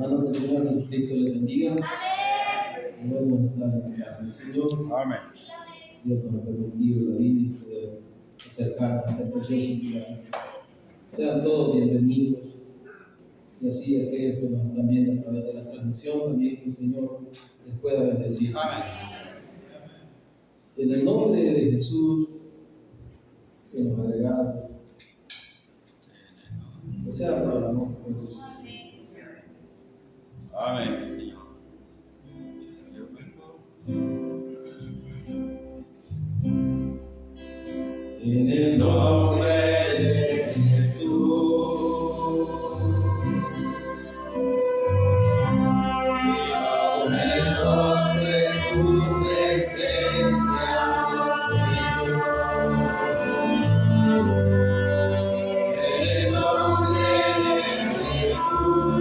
Hermano, que el Señor Jesucristo les bendiga. Es bueno estar en la casa del Señor. Amén. Dios nos ha permitido la vida y poder acercarnos a este precioso lugar. Sean todos bienvenidos. Y así aquellos que nos están viendo a través de la transmisión, también que el Señor les pueda bendecir. Amén. En el nombre de Jesús, que nos ha agregado, que sea para la honra de Jesús. Amén, Señor. En el nombre de Jesús. Con el nombre de tu presencia, Señor. En el nombre de Jesús.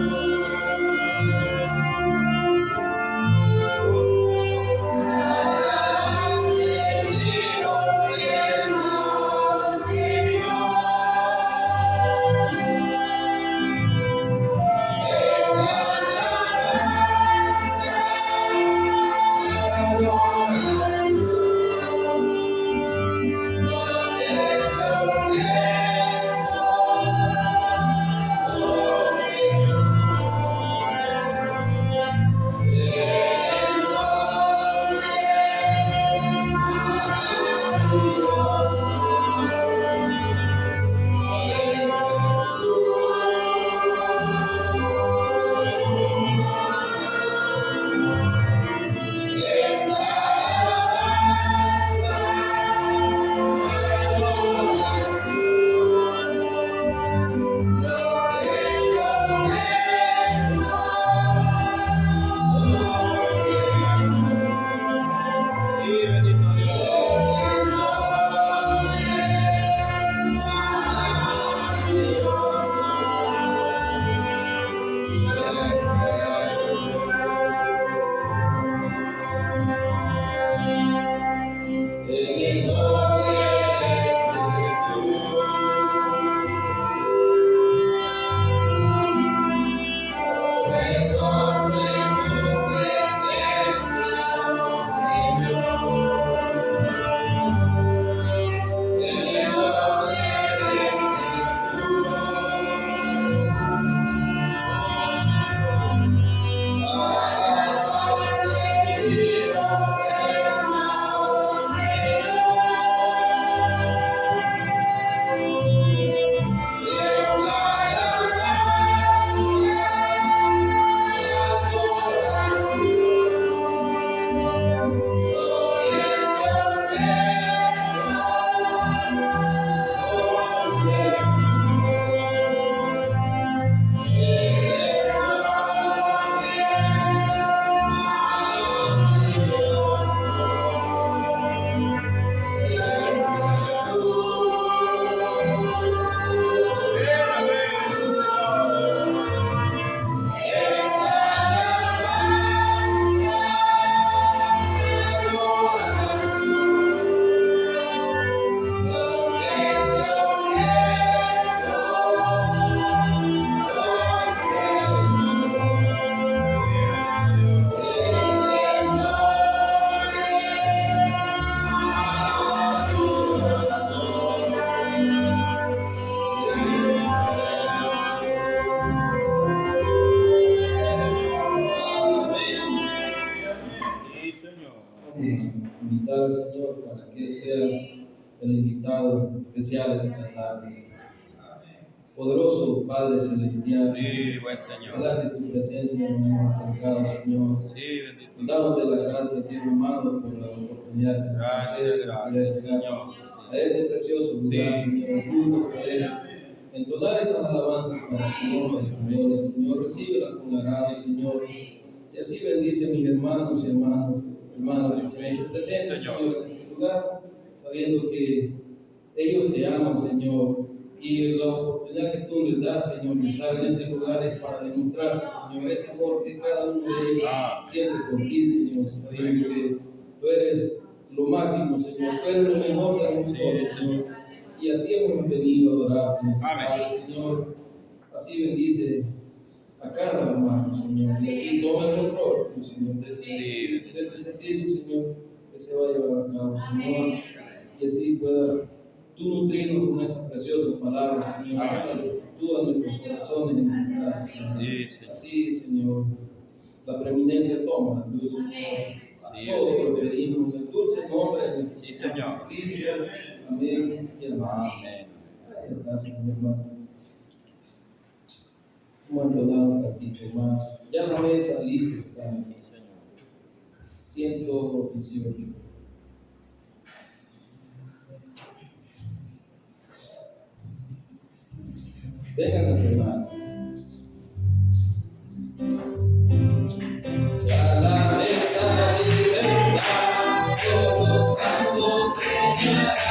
para que Él sea el invitado especial en esta tarde. Poderoso Padre Celestial, Sí, buen Señor. delante de tu presencia nos hemos acercado, Señor. Sí, bendito. Dándote la gracia, Dios amado, por la oportunidad que nos concede de poder llegar a este precioso lugar, Señor, juntos poder entonar esas alabanzas para tu honra y tu gloria, Señor. Recíbela con agrado, Señor. Y así bendice a mis hermanos y hermanas que se han hecho presentes, Señor, en este lugar, sabiendo que ellos te aman, Señor. Y la oportunidad que tú les das, Señor, de estar en este lugar es para demostrar, Señor, ese amor que cada uno de ellos siente por ti, Señor, sabiendo que tú eres lo máximo, Señor, tú eres lo mejor de lo mejor, Señor. Y a ti hemos venido a adorar en esta tarde, Señor. Así bendice a cada hermano, Señor, y así toma el control, Señor, de este servicio, Señor, que se va a llevar a cabo, Señor, y así pueda tú nutrirnos con esas preciosas palabras, Señor, tú a nuestros corazones en esta tarde, Señor. Así, Señor, la preeminencia toma, tú, Señor, todo te lo pedimos en el dulce nombre de nuestro Señor Jesucristo. Amén y amén. Gracias, mi hermano. Vamos a entonar un cantito más. Ya la mesa lista está. 118. Vengan a cenar. Ya la mesa lista, todos santos señalan,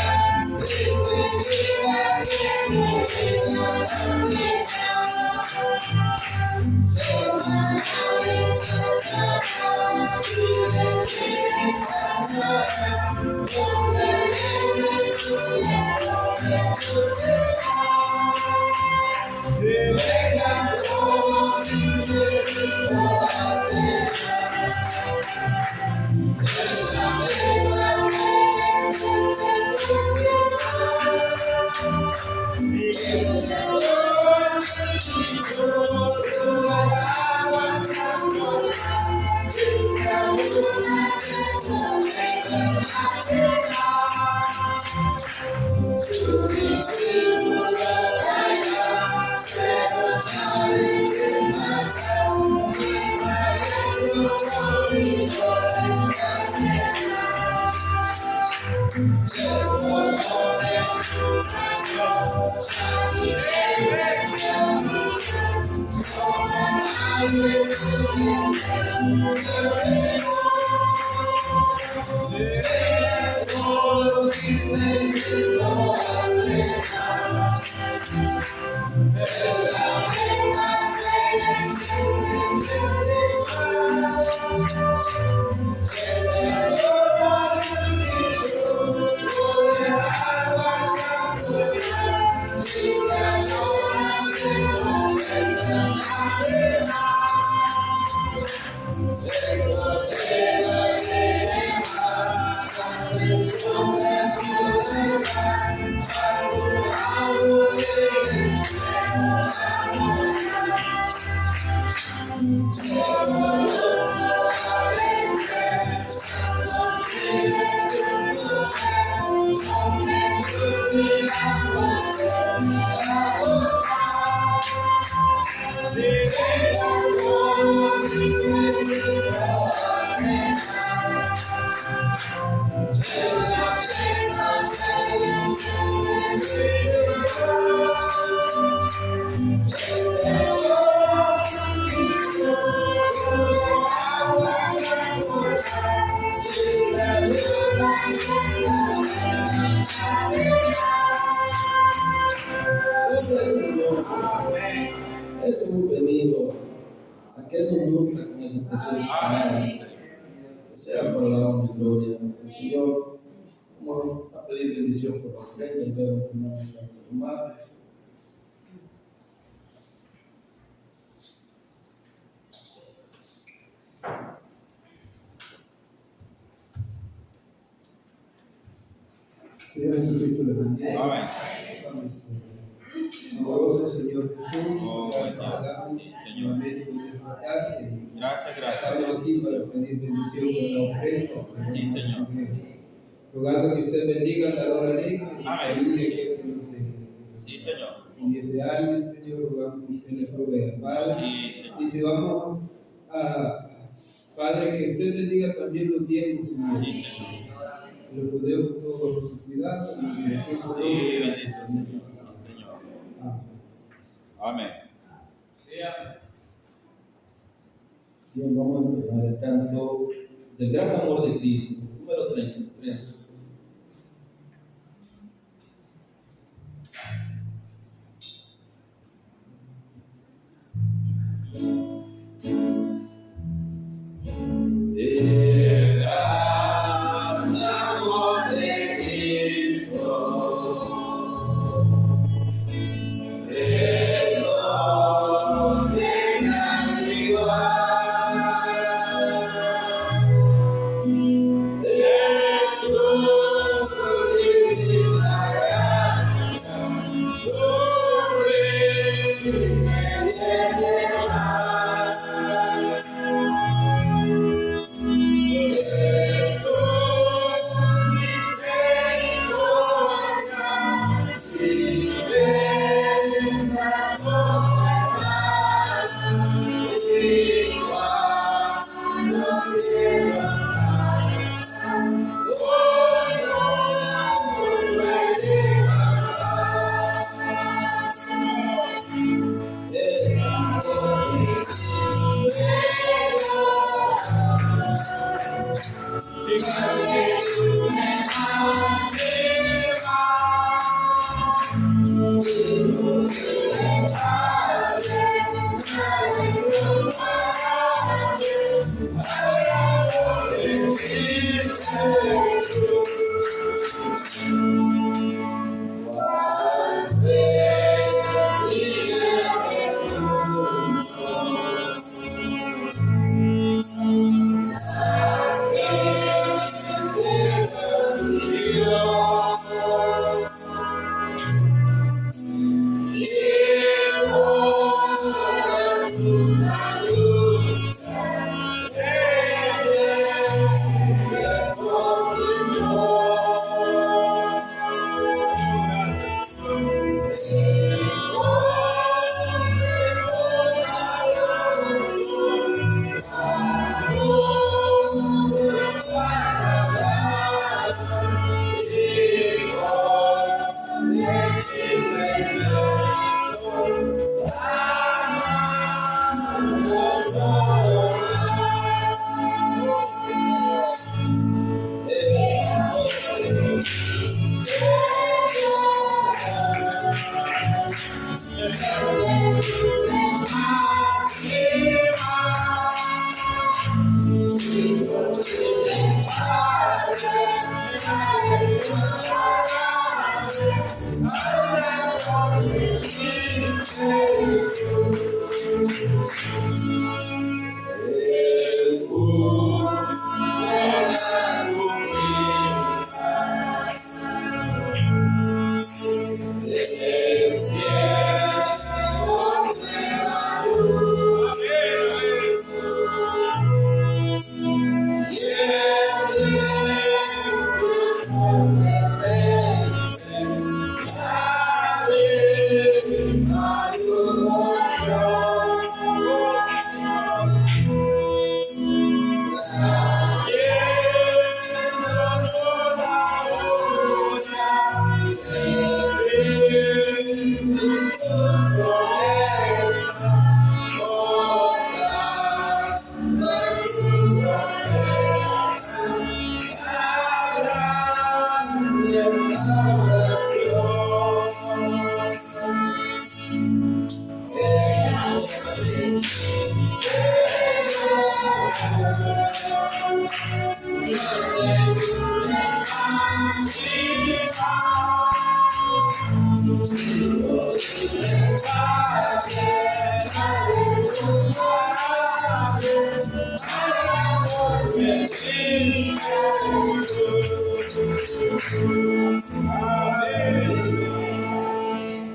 Eso hemos venido a que nos nutra con esa preciosa palabra, que sea por la honra y gloria del Señor. Vamos a pedir bendición por la ofrenda y luego tomamos un poco más. Señor Jesucristo, le bendiga. Amén. Amoroso Señor Jesús, gracias damos nuevamente en esta tarde. Gracias. Estamos aquí para pedir bendición por la ofrenda. Sí, Señor. Rogando que usted bendiga la hora alegre y que ayude a aquel que no tenga, Señor. Sí, Señor. Y ese alguien, Señor, rogando que usted le provea. Padre, Sí, Señor. y si vamos a Padre, que usted bendiga también los diezmos, Señor. Sí, Señor. Lo podemos todos bajo su cuidado y en el Señor. Sí, bendito Señor. Sí, Señor. Amén. Amén. Bien, vamos a entonar el canto del gran amor de Cristo, número 33. El gran amor de Cristo, el don de la igual, Jesús liberará sobre me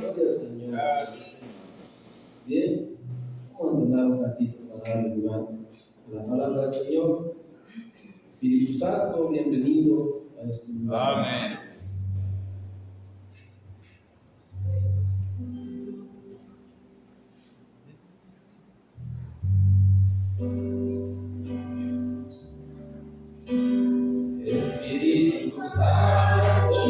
Gloria al Señor. Bien, vamos a entonar un cantito para darle lugar a la palabra del Señor. Espíritu Santo, bienvenido a a este lugar. Amén. Espíritu Santo,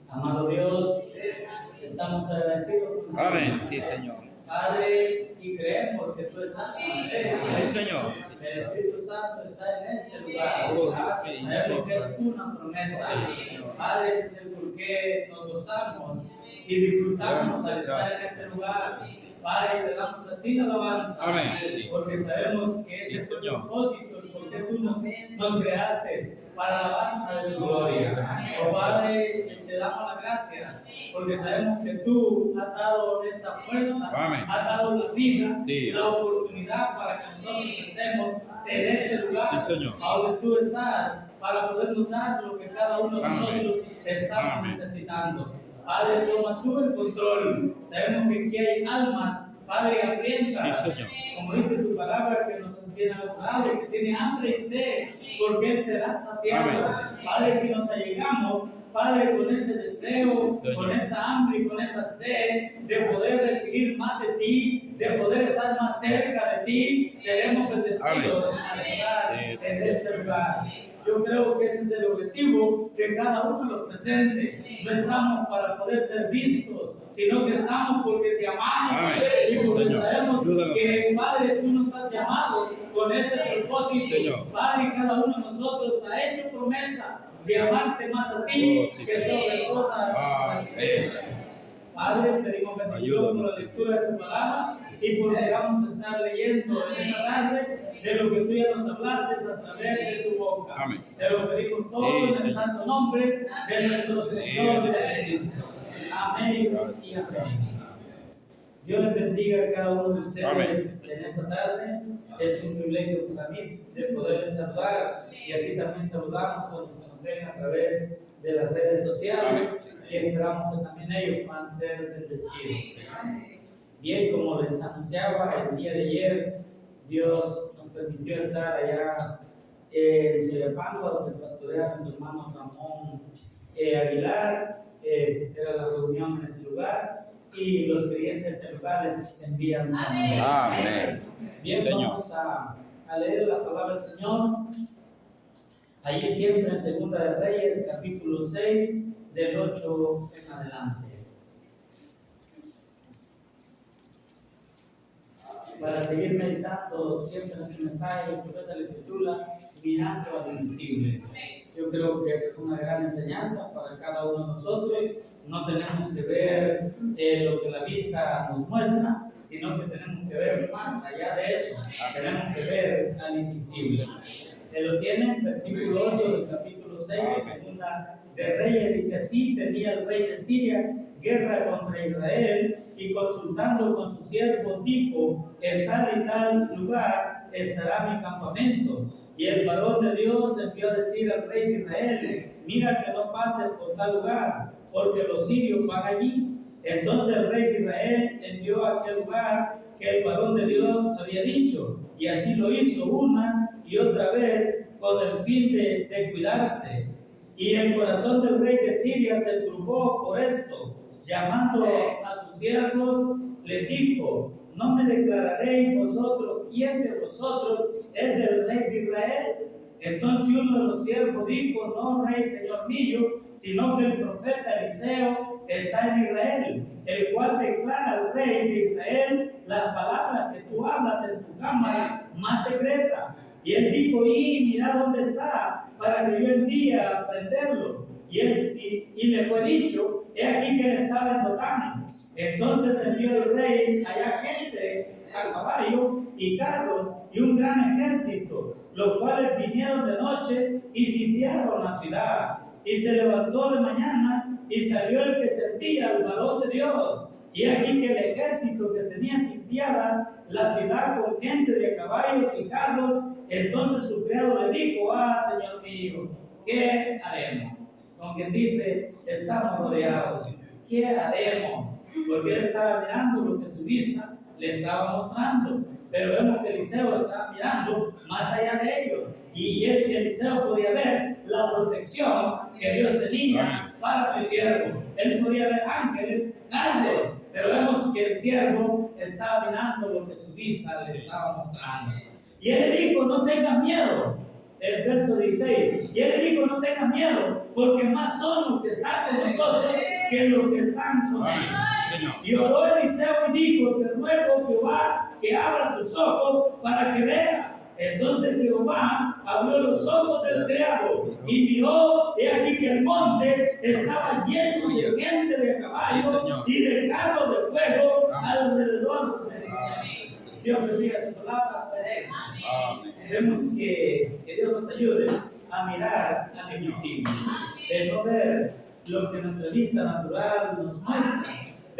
Amado Dios, estamos agradecidos por tu Amén. Sí, Señor. Padre, y creemos que tú estás en Sí, Señor. el Espíritu Santo está en este lugar. Oh, sí. Sabemos que es una promesa. Padre, ese es el por qué nos gozamos y disfrutamos al estar en este lugar. Padre, te damos a ti la alabanza. Amén. Porque sabemos que ese fue el propósito, el por qué tú nos creaste para la alabanza de tu gloria. Oh Padre, te damos las gracias porque sabemos que tú has dado esa fuerza, Amén. has dado la vida, Sí. la oportunidad para que nosotros estemos en este lugar, Sí, Señor. a donde tú estás, para podernos dar lo que cada uno de Amén. nosotros estamos Amén. necesitando. Padre, toma tú el control. Sabemos que aquí hay almas, Padre, hambrientas. Sí, Señor. Como dice tu palabra, que nos tiene a otro lado, que tiene hambre y sed, porque Él será saciado. Amén. Padre, si nos allegamos, Padre, con ese deseo, Señor. con esa hambre y con esa sed de poder recibir más de ti, de poder estar más cerca de ti, seremos bendecidos al estar Sí. en este lugar. Yo creo que ese es el objetivo de cada uno de los presentes. No estamos para poder ser vistos, sino que estamos porque te amamos. Amén. Y porque Señor, sabemos ayúdanos. que, Padre, tú nos has llamado con ese propósito. Señor. Padre, cada uno de nosotros ha hecho promesa de amarte más a ti Oh, sí, que Señor. sobre todas las cosas. Padre, pedimos bendición por la lectura de tu palabra y porque vamos a estar leyendo en esta tarde de lo que tú ya nos hablaste a través de tu boca. Amén. Te lo pedimos todo Sí, en el Señor. santo nombre de nuestro Señor Sí. Jesucristo. Amén y amén. Dios les bendiga a cada uno de ustedes en esta tarde. Es un privilegio para mí de poderles saludar y así también saludamos a los que nos ven a través de las redes sociales y esperamos que también ellos puedan ser bendecidos. Bien, como les anunciaba el día de ayer, Dios nos permitió estar allá en Soyapango, donde pastoreaba mi hermano Ramón Aguilar. Era la reunión en ese lugar y los creyentes del lugar les envían saludos. Amén. Bien, Señor. vamos a leer la palabra del Señor. Allí siempre en Segunda de Reyes, capítulo 6, del 8 en adelante. Para seguir meditando siempre en este mensaje, el profeta le titula Mirando al Invisible. Yo creo que es una gran enseñanza para cada uno de nosotros. No tenemos que ver lo que la vista nos muestra, sino que tenemos que ver más allá de eso. Tenemos que ver al invisible. Lo tienen, versículo 8 del capítulo 6 de 2 crónica de Reyes, dice así: tenía el rey de Siria guerra contra Israel, y consultando con sus siervos dijo: en tal y tal lugar estará mi campamento. Y el varón de Dios envió a decir al rey de Israel: mira que no pases por tal lugar, porque los sirios van allí. Entonces el rey de Israel envió a aquel lugar que el varón de Dios había dicho, y así lo hizo una y otra vez con el fin de cuidarse. Y el corazón del rey de Siria se turbó por esto. Llamando a sus siervos, les dijo: ¿no me declararéis vosotros quién de vosotros es del rey de Israel? Entonces uno de los siervos dijo: no, rey, señor mío, sino que el profeta Eliseo está en Israel, el cual declara al rey de Israel las palabras que tú hablas en tu cámara más secreta. Y él dijo: mira dónde está, para que yo envíe a prenderlo. Y le fue dicho: he aquí que él estaba en Dotán. Entonces envió el rey allá gente a caballo y carros y un gran ejército, los cuales vinieron de noche y sitiaron la ciudad. Y se levantó de mañana y salió el que servía al varón de Dios. Y aquí que el ejército que tenía sitiada la ciudad con gente de caballos y carros. Entonces su criado le dijo: señor mío, ¿qué haremos? Con quien dice: estamos rodeados, ¿qué haremos? Porque él estaba mirando lo que su vista le estaba mostrando, pero vemos que Eliseo estaba mirando más allá de ellos, y Eliseo podía ver la protección que Dios tenía para su siervo. Él podía ver ángeles, carros, pero vemos que el siervo estaba mirando lo que su vista le estaba mostrando. Y él le dijo: no tengan miedo. El verso 16, y él le dijo: no tengan miedo, porque más son los que están con nosotros que los que están con él. Y oró Eliseo y dijo: te ruego, Jehová, que abra sus ojos para que vea. Entonces Jehová abrió los ojos del criado y miró, y aquí que el monte estaba lleno de gente de caballo y de carros de fuego alrededor de Eliseo. Dios bendiga su palabra. Vemos que Dios nos ayude a mirar al invisible, de no ver lo que nuestra vista natural nos muestra,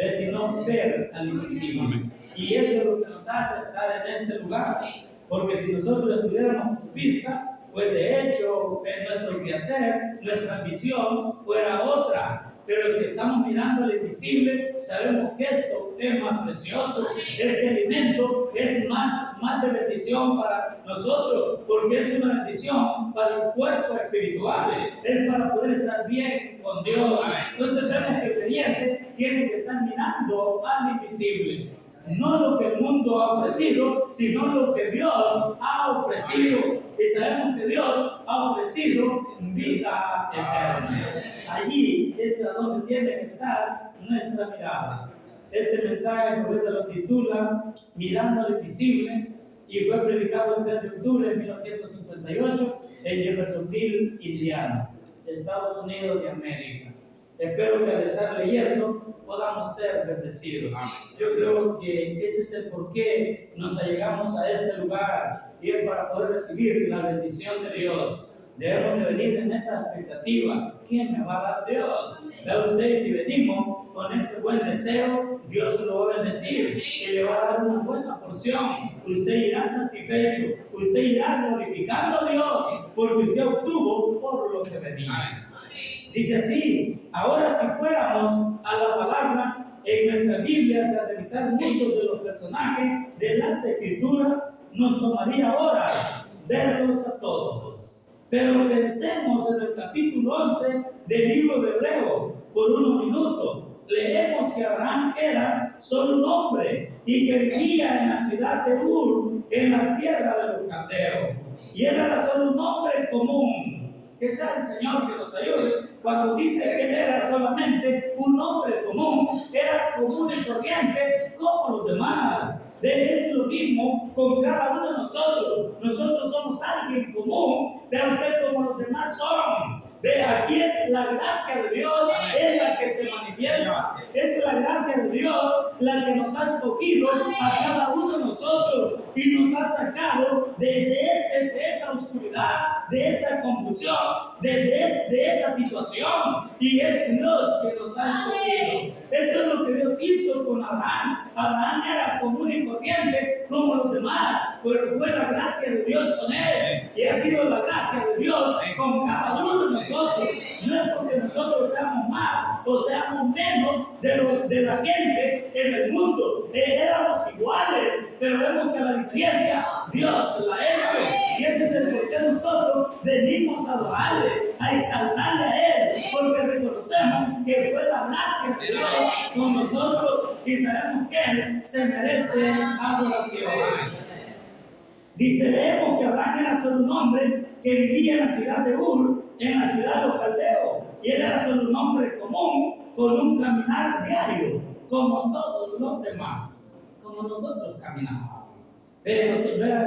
sino ver al invisible. Y eso es lo que nos hace estar en este lugar, porque si nosotros estuviéramos con vista, pues de hecho nuestro quehacer, nuestra ambición fuera otra. Pero si estamos mirando al invisible, sabemos que esto es más precioso, este alimento es más de bendición para nosotros, porque es una bendición para el cuerpo espiritual, es para poder estar bien con Dios. Entonces vemos que el creyente tiene que estar mirando al invisible. No lo que el mundo ha ofrecido, sino lo que Dios ha ofrecido. Y sabemos que Dios ha ofrecido vida eterna. Allí es a donde tiene que estar nuestra mirada. Este mensaje lo titula Mirando al Invisible, y fue predicado el 3 de octubre de 1958 en Jeffersonville, Indiana, Estados Unidos de América. Espero que al estar leyendo podamos ser bendecidos. Yo creo que ese es el por qué nos allegamos a este lugar, y es para poder recibir la bendición de Dios. Debemos de venir en esa expectativa: ¿qué me va a dar Dios? Vea usted, si venimos con ese buen deseo, Dios lo va a bendecir y le va a dar una buena porción. Usted irá satisfecho, usted irá glorificando a Dios, porque usted obtuvo por lo que venía. Dice así: ahora si fuéramos a la palabra en nuestras Biblias a revisar muchos de los personajes de las Escrituras, nos tomaría horas verlos a todos. Pero pensemos en el capítulo 11 del libro de Hebreo por unos minutos. Leemos que Abraham era solo un hombre y que vivía en la ciudad de Ur, en la tierra de los caldeos. Y él era solo un hombre común. Que sea el Señor que nos ayude cuando dice que él era solamente un hombre común. Era común y corriente como los demás. Es lo mismo con cada uno de nosotros. Nosotros somos alguien común, pero usted como los demás son. Ve, aquí es la gracia de Dios, es la que se manifiesta. Es la gracia de Dios la que nos ha escogido a cada uno de nosotros y nos ha sacado de esa oscuridad, de esa confusión, de esa situación. Y es Dios que nos ha escogido. Eso es lo que Dios hizo con Abraham. Abraham era común y corriente como los demás, pero fue la gracia de Dios con él. Y ha sido la gracia de Dios con cada uno de nosotros. No es porque nosotros seamos más o seamos menos de la gente en el mundo. Éramos iguales, pero vemos que la diferencia Dios la ha hecho. Y ese es el por qué nosotros venimos a adorarle, a exaltarle a Él, porque reconocemos que fue la gracia de Dios con nosotros y sabemos que Él se merece adoración. Dice, vemos que Abraham era solo un hombre que vivía en la ciudad de Ur, en la ciudad de los caldeos, y él era solo un hombre común con un caminar diario, como todos los demás, como nosotros caminamos. Pero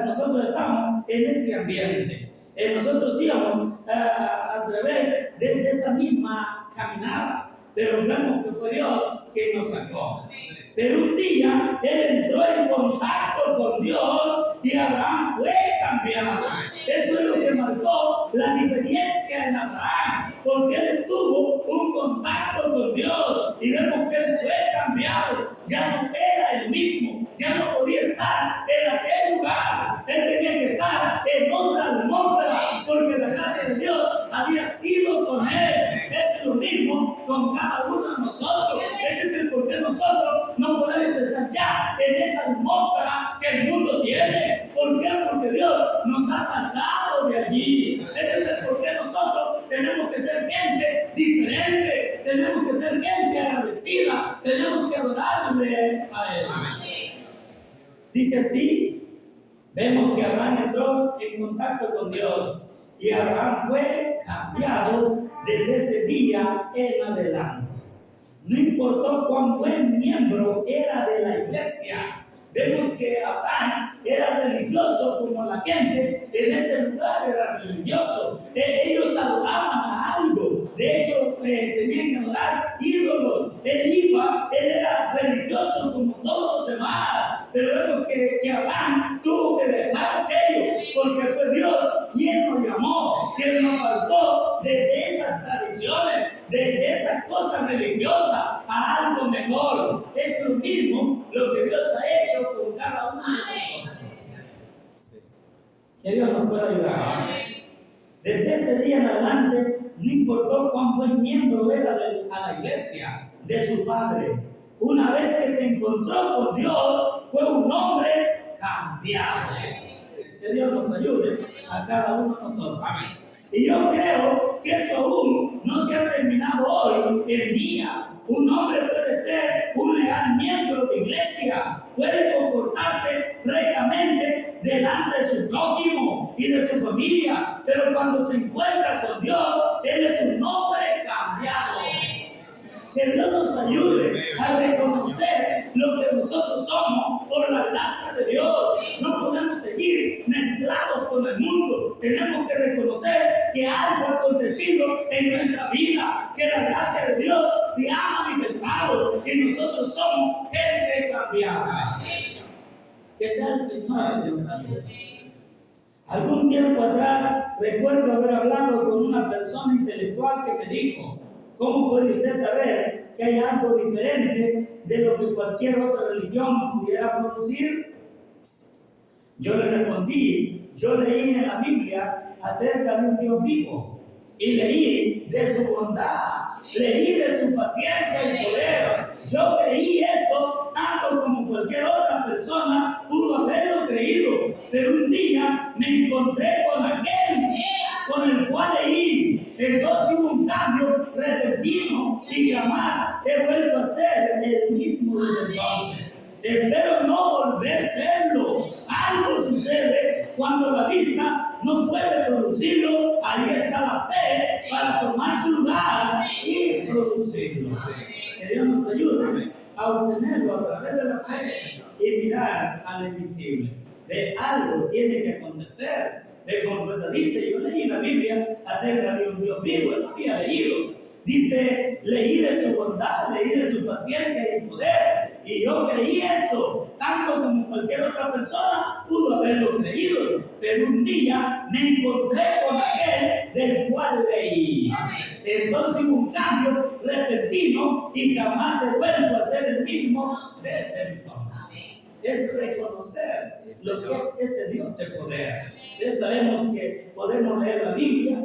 nosotros estamos en ese ambiente. Nosotros íbamos a través de esa misma caminada, pero vemos que fue Dios que nos sacó. Pero un día él entró en contacto con Dios y Abraham fue cambiado. Eso es lo que marcó la diferencia en Abraham, porque él tuvo un contacto con Dios y vemos que él fue cambiado. Ya no era el mismo, ya no podía estar en aquel lugar. Él tenía que estar en otra atmósfera, porque la gracia de Dios había sido con él. Es lo mismo con cada uno de nosotros. Ese es el por qué nosotros no podemos estar ya en esa atmósfera que el mundo tiene. ¿Por qué? Porque Dios nos ha sacado de allí. Ese es el por qué nosotros tenemos que ser gente diferente, tenemos que ser gente agradecida, tenemos que adorarle a Él. Dice así, vemos que Abraham entró en contacto con Dios y Abraham fue cambiado desde ese día en adelante. No importó cuán buen miembro era de la iglesia. Vemos que Abraham era religioso como la gente en ese lugar era religioso. Ellos adoraban a algo. De hecho, tenían que adorar ídolos. Él era religioso como todos los demás. Pero vemos que Abraham tuvo que dejar aquello porque fue Dios quien lo llamó, quien lo apartó de esas tradiciones, de esas cosas religiosas a algo mejor. Es lo mismo lo que Dios ha hecho con cada uno de nosotros. Que Dios nos pueda ayudar. Desde ese día en adelante, no importó cuán buen miembro era a la iglesia de su padre. Una vez que se encontró con Dios, fue un hombre cambiado. Que Dios nos ayude a cada uno de nosotros. Amén. Y yo creo que eso aún no se ha terminado hoy en día. Un hombre puede ser un leal miembro de iglesia, puede comportarse rectamente delante de su prójimo y de su familia, pero cuando se encuentra con Dios, él es un hombre cambiado. Que Dios nos ayude a reconocer lo que nosotros somos por la gracia de Dios. No podemos seguir mezclados con el mundo. Tenemos que reconocer que algo ha acontecido en nuestra vida, que la gracia de Dios se ha manifestado y nosotros somos gente cambiada. Que sea el Señor que nos ayude. Algún tiempo atrás recuerdo haber hablado con una persona intelectual que me dijo: ¿cómo puede usted saber que hay algo diferente de lo que cualquier otra religión pudiera producir? Yo le respondí, yo leí en la Biblia acerca de un Dios vivo y leí de su bondad, leí de su paciencia y poder. Yo creí eso tanto como cualquier otra persona pudo haberlo creído, pero un día me encontré con aquel con el cual leí. Entonces hubo un cambio repentino y jamás he vuelto a ser el mismo desde entonces. Espero no volver a serlo. Algo sucede cuando la vista no puede producirlo. Ahí está la fe para tomar su lugar y producirlo. Que Dios nos ayude a obtenerlo a través de la fe y mirar a lo invisible. De algo tiene que acontecer. Dice, yo leí en la Biblia acerca de un Dios vivo, lo había leído. Dice, leí de su bondad, leí de su paciencia y poder. Y yo creí eso, tanto como cualquier otra persona pudo haberlo creído. Pero un día me encontré con aquel del cual leí. Entonces hubo un cambio repentino y jamás he vuelto a ser el mismo desde entonces. Es reconocer lo que es ese Dios de poder. Ya sabemos que podemos leer la Biblia,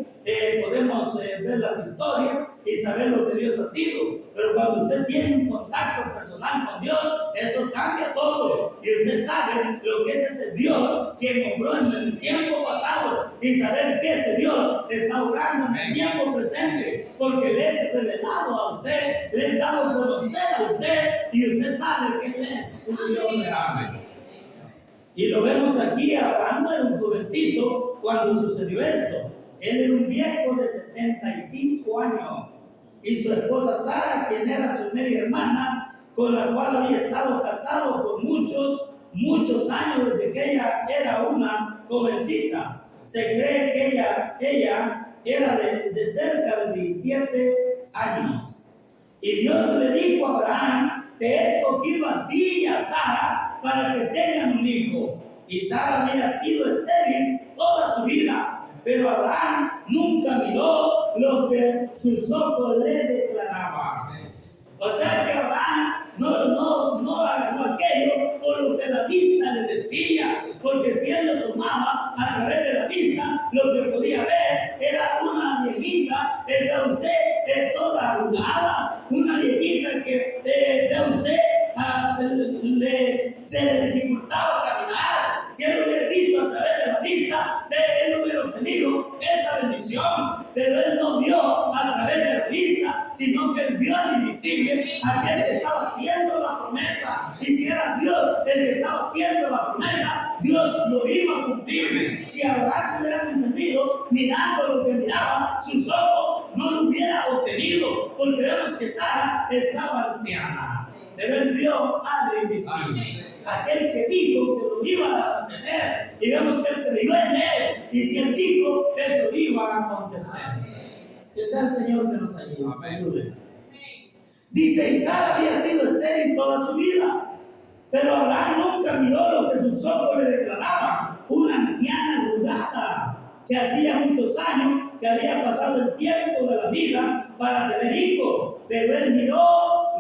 podemos ver las historias y saber lo que Dios ha sido, pero cuando usted tiene un contacto personal con Dios, eso cambia todo, y usted sabe lo que es ese Dios que obró en el tiempo pasado, y saber que ese Dios está obrando en el tiempo presente, porque le es revelado a usted, le es dado a conocer a usted, y usted sabe que Él es un Dios real. Y lo vemos aquí. Abraham era un jovencito cuando sucedió esto. Él era un viejo de 75 años. Y su esposa Sara, quien era su media hermana, con la cual había estado casado por muchos años desde que ella era una jovencita. Se cree que ella era de cerca de 17 años. Y Dios le dijo a Abraham: te he escogido a ti y a Sara para que tengan un hijo. Y Sara había sido estéril toda su vida, pero Abraham nunca miró lo que sus ojos le declaraban. O sea que Abraham no agarró aquello por lo que la vista le decía, porque si él lo tomaba a través de la vista, lo que podía ver era una viejita, era usted toda arrugada, una viejita que de usted se le dificultaba caminar. Si él lo hubiera visto a través de la vista, él no hubiera obtenido esa bendición, pero él no vio a través de la vista, sino que él vio al invisible, aquel que estaba haciendo la promesa. Y si era Dios el que estaba haciendo la promesa, Dios lo iba a cumplir. Si Abraham se hubiera entendido mirando lo que miraba, sus ojos no lo hubiera obtenido, porque vemos que Sara estaba anciana. Pero él vio al invisible, aquel que dijo que lo iba a tener, y vemos que él creyó en él, y si él dijo, eso iba a acontecer. Que sea el Señor que nos ayude. Dice: y Sara había sido estéril toda su vida, pero Abraham nunca miró lo que sus ojos le declaraban, una anciana arrugada, que hacía muchos años que había pasado el tiempo de la vida para tener hijos, pero él miró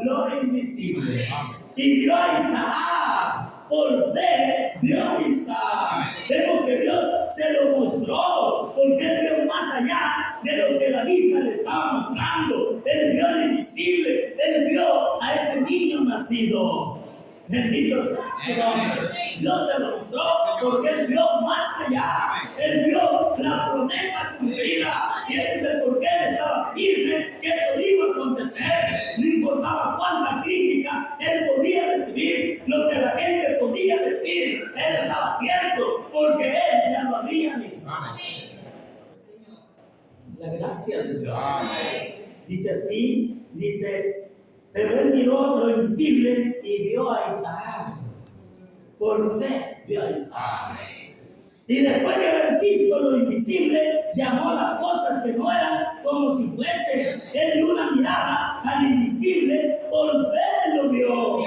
lo invisible. Y vio a Isaac, por fe vio a Isaac. Vemos que Dios se lo mostró, porque él vio más allá de lo que la vista le estaba mostrando. Él vio lo invisible, él vio a ese niño nacido. Bendito sea su nombre. Dios se lo mostró porque él vio más allá. Él vio la promesa cumplida. Y ese es el por qué él estaba firme que eso iba a acontecer. No importaba cuánta crítica él podía recibir, lo que la gente podía decir, él estaba cierto porque él ya lo había visto. La gracia de Dios. Dice así, pero él miró lo invisible y vio a Isaac. Por fe vio a Isaac. Y después de haber visto lo invisible, llamó las cosas que no eran como si fuesen. Él dio una mirada al invisible, por fe lo vio.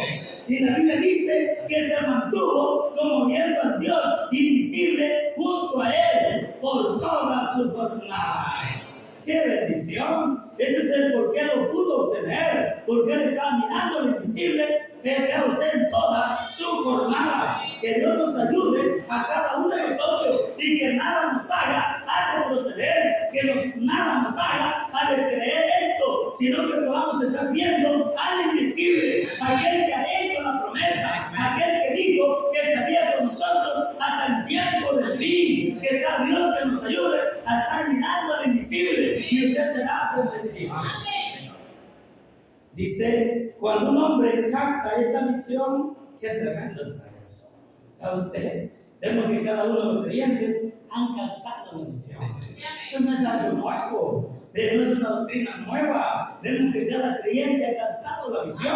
Y la Biblia dice que se mantuvo como viendo al Dios invisible junto a él por toda su jornada. ¡Qué bendición! Ese es el por qué lo pudo obtener, porque él estaba mirando lo invisible. Vea usted en toda su jornada. Que Dios nos ayude a cada uno de nosotros y que nada nos haga a retroceder, que nada nos haga a descreer esto, sino que podamos estar viendo al invisible, aquel que ha hecho la promesa, aquel que dijo que estaría con nosotros hasta el tiempo del fin. Que sea Dios que nos ayude a estar mirando al invisible y usted será bendecido. Dice: cuando un hombre capta esa visión, qué tremendo está esto. A usted, vemos que cada uno de los creyentes han captado la visión. Eso no es algo nuevo, no es una doctrina nueva. Vemos que cada creyente ha captado la visión,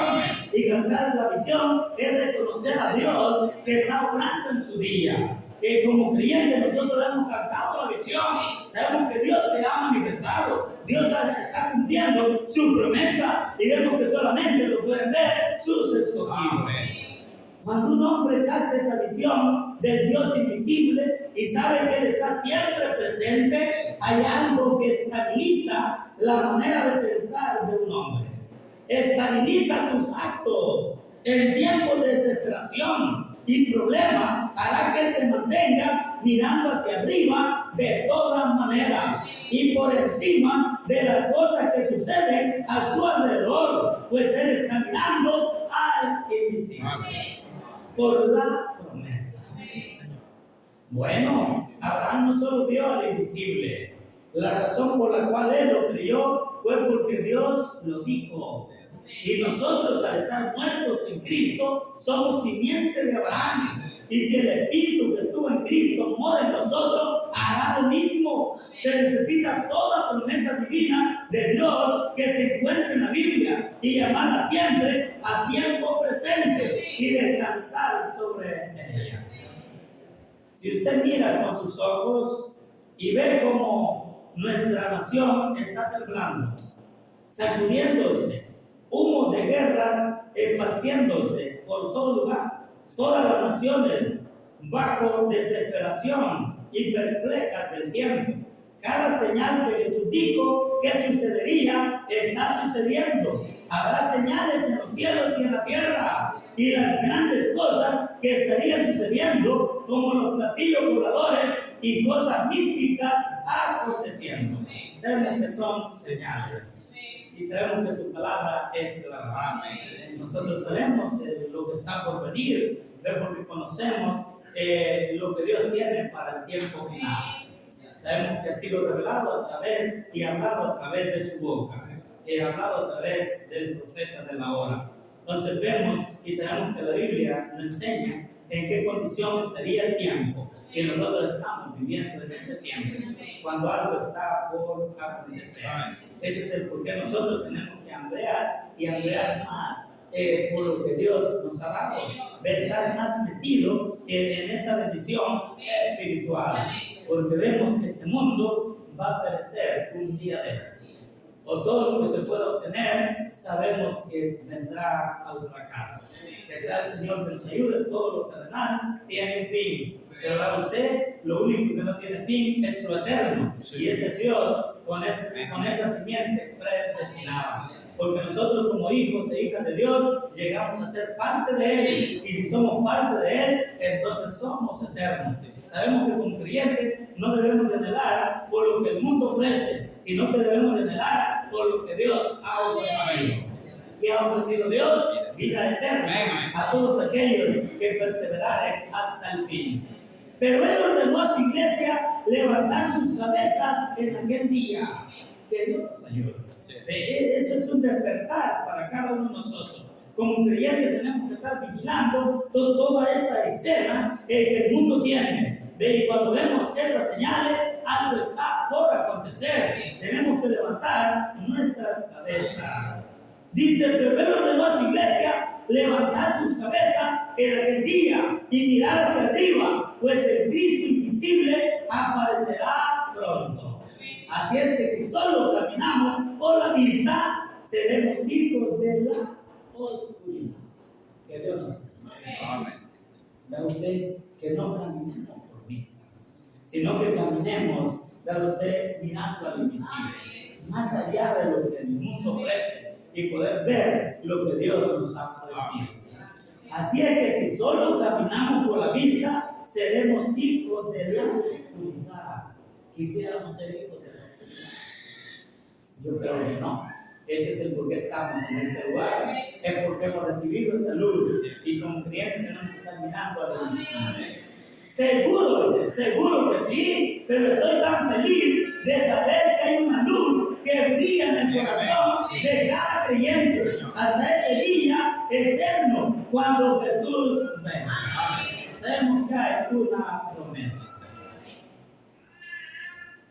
y captar la visión es reconocer a Dios que está obrando en su día. Como creyentes nosotros hemos captado la visión, sabemos que Dios se ha manifestado, Dios está cumpliendo su promesa y vemos que solamente lo pueden ver sus escogidos. Cuando un hombre capta esa visión del Dios invisible y sabe que Él está siempre presente, hay algo que estabiliza la manera de pensar de un hombre. Estabiliza sus actos. En tiempos de desesperación y problema hará que Él se mantenga mirando hacia arriba de todas maneras y por encima de las cosas que suceden a su alrededor, pues Él está mirando al invisible por la promesa. Bueno, Abraham no solo vio al invisible, la razón por la cual él lo creyó fue porque Dios lo dijo. Y nosotros, al estar muertos en Cristo, somos simiente de Abraham. Y si el Espíritu que estuvo en Cristo mora en nosotros, hará lo mismo. Se necesita toda promesa divina de Dios que se encuentra en la Biblia y llamarla siempre a tiempo presente y descansar sobre ella. Si usted mira con sus ojos y ve cómo nuestra nación está temblando, sacudiéndose, humo de guerras esparciéndose por todo lugar, todas las naciones bajo desesperación y perplejas del tiempo. Cada señal que Jesús dijo que sucedería está sucediendo. Habrá señales en los cielos y en la tierra, y las grandes cosas que estarían sucediendo, como los platillos voladores y cosas místicas aconteciendo. Sabemos que son señales y sabemos que su palabra es la verdad. Nosotros sabemos lo que está por venir, porque conocemos lo que Dios tiene para el tiempo final. Sabemos que ha sido revelado a través y hablado a través de su boca. Hablado a través del profeta de la hora. Entonces vemos y sabemos que la Biblia nos enseña en qué condición estaría el tiempo. Y nosotros estamos viviendo en ese tiempo, cuando algo está por acontecer. Ese es el por qué nosotros tenemos que hambrear y hambrear más por lo que Dios nos ha dado, de estar más metido en esa bendición espiritual. Porque vemos que este mundo va a perecer un día de este. O todo lo que se pueda obtener, sabemos que vendrá al fracaso. Que sea el Señor que nos ayude, todo lo terrenal tiene un fin. Pero para usted, lo único que no tiene fin es lo eterno. Y ese Dios con esa simiente predestinada. Porque nosotros como hijos e hijas de Dios llegamos a ser parte de Él. Y si somos parte de Él, entonces somos eternos. Sabemos que como creyentes no debemos de anhelar por lo que el mundo ofrece, sino que debemos de anhelar por lo que Dios ha ofrecido. ¿Qué ha ofrecido Dios? Vida eterna a todos aquellos que perseveraren hasta el fin. Pero Él ordenó a su iglesia levantar sus cabezas en aquel día. Que Dios nos ayude. Eso es un despertar para cada uno de nosotros. Como creyentes tenemos que estar vigilando toda esa escena que el mundo tiene. Y cuando vemos esas señales, algo está por acontecer. Tenemos que levantar nuestras cabezas. Dice, pero Él ordenó a su iglesia levantar sus cabezas en aquel día y mirar hacia arriba, pues el Cristo invisible aparecerá pronto. Así es que si solo caminamos por la vista, seremos hijos de la oscuridad. Que Dios nos ayude. Amén. Vea usted que no caminemos por vista, sino que caminemos, vea usted, mirando al invisible, más allá de lo que el mundo ofrece y poder ver lo que Dios nos ha ofrecido. Así es que si solo caminamos por la vista, seremos hijos de la oscuridad. Quisiéramos ser hijos de la oscuridad. Yo creo que no. Ese es el por qué estamos en este lugar. Es porque hemos recibido esa luz. Y como creyentes tenemos que estar mirando a la invisible. Seguro que sí, pero estoy tan feliz de saber que hay una luz que brilla en el corazón de cada creyente hasta ese día eterno cuando Jesús venga. Sabemos que hay una promesa.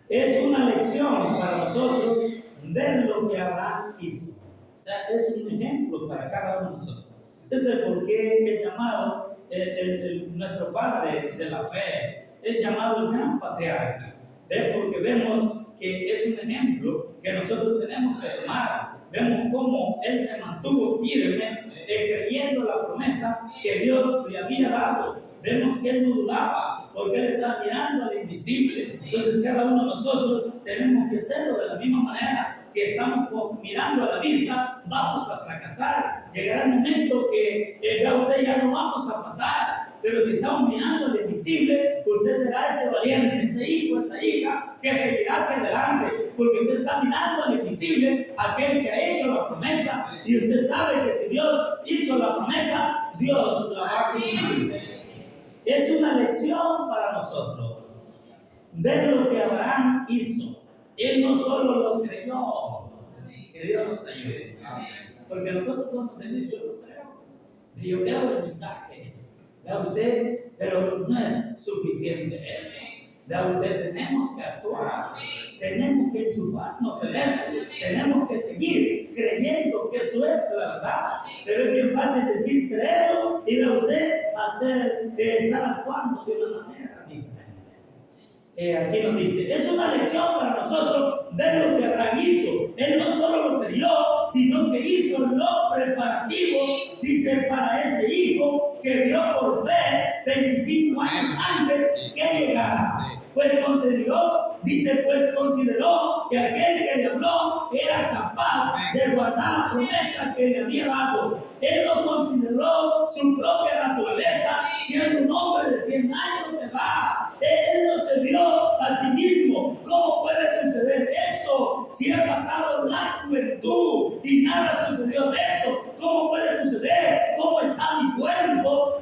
Es una lección para nosotros ver lo que Abraham hizo. O sea, es un ejemplo para cada uno de nosotros. Ese es el por qué es llamado nuestro padre de la fe. Es llamado el gran patriarca. Porque vemos que es un ejemplo que nosotros tenemos que tomar. Vemos cómo él se mantuvo firme, creyendo la promesa que Dios le había dado. Vemos que él no dudaba, porque él estaba mirando al invisible. Entonces cada uno de nosotros tenemos que hacerlo de la misma manera. Si estamos mirando a la vista, vamos a fracasar. Llegará el momento que usted ya no vamos a pasar. Pero si estamos mirando al invisible, usted será ese valiente, ese hijo, esa hija que seguirá hacia adelante. Porque usted está mirando al invisible, aquel que ha hecho la promesa. Y usted sabe que si Dios hizo la promesa, Dios la va a cumplir. Es una lección para nosotros ver lo que Abraham hizo. Él no solo lo creyó, que Dios nos ayude. Porque nosotros podemos decir, yo lo creo, yo creo el mensaje. Vea usted, pero no es suficiente eso. Vea usted, tenemos que actuar, tenemos que enchufarnos en eso, tenemos que seguir creyendo que eso es la verdad. Pero es bien fácil decir creerlo y vea usted estar actuando de una manera diferente. Aquí nos dice, es una lección para nosotros ver lo que Abraham hizo. Él no solo lo creyó, sino que hizo lo preparativo, dice, para este hijo que vio por fe 25 años antes que llegara. Pues consideró que aquel que le habló era capaz de guardar la promesa que le había dado. Él no consideró su propia naturaleza, siendo un hombre de 100 años de edad. Él no se vio a sí mismo. ¿Cómo puede suceder eso? Si ha pasado la juventud y nada sucedió de eso, ¿cómo puede suceder? ¿Cómo está mi cuerpo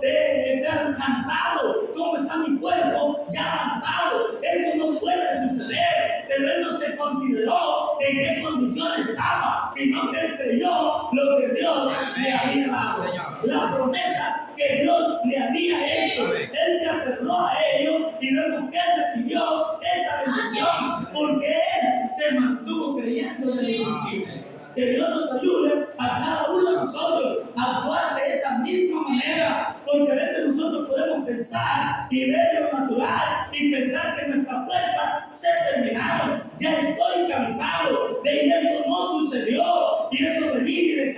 cansado? ¿Cómo está mi cuerpo ya avanzado? Eso no puede suceder. Pero él no se consideró en qué condición estaba, sino que él creyó lo que Dios le había dado, la promesa que Dios le había hecho. Él se aferró a ello y vemos que él recibió esa bendición porque él se mantuvo creyendo en el invisible. Que Dios nos ayude a cada uno de nosotros a actuar de esa misma manera, porque a veces nosotros podemos pensar y ver lo natural y pensar que nuestra fuerza se terminaron. Ya estoy cansado de esto no sucedió, y eso de venir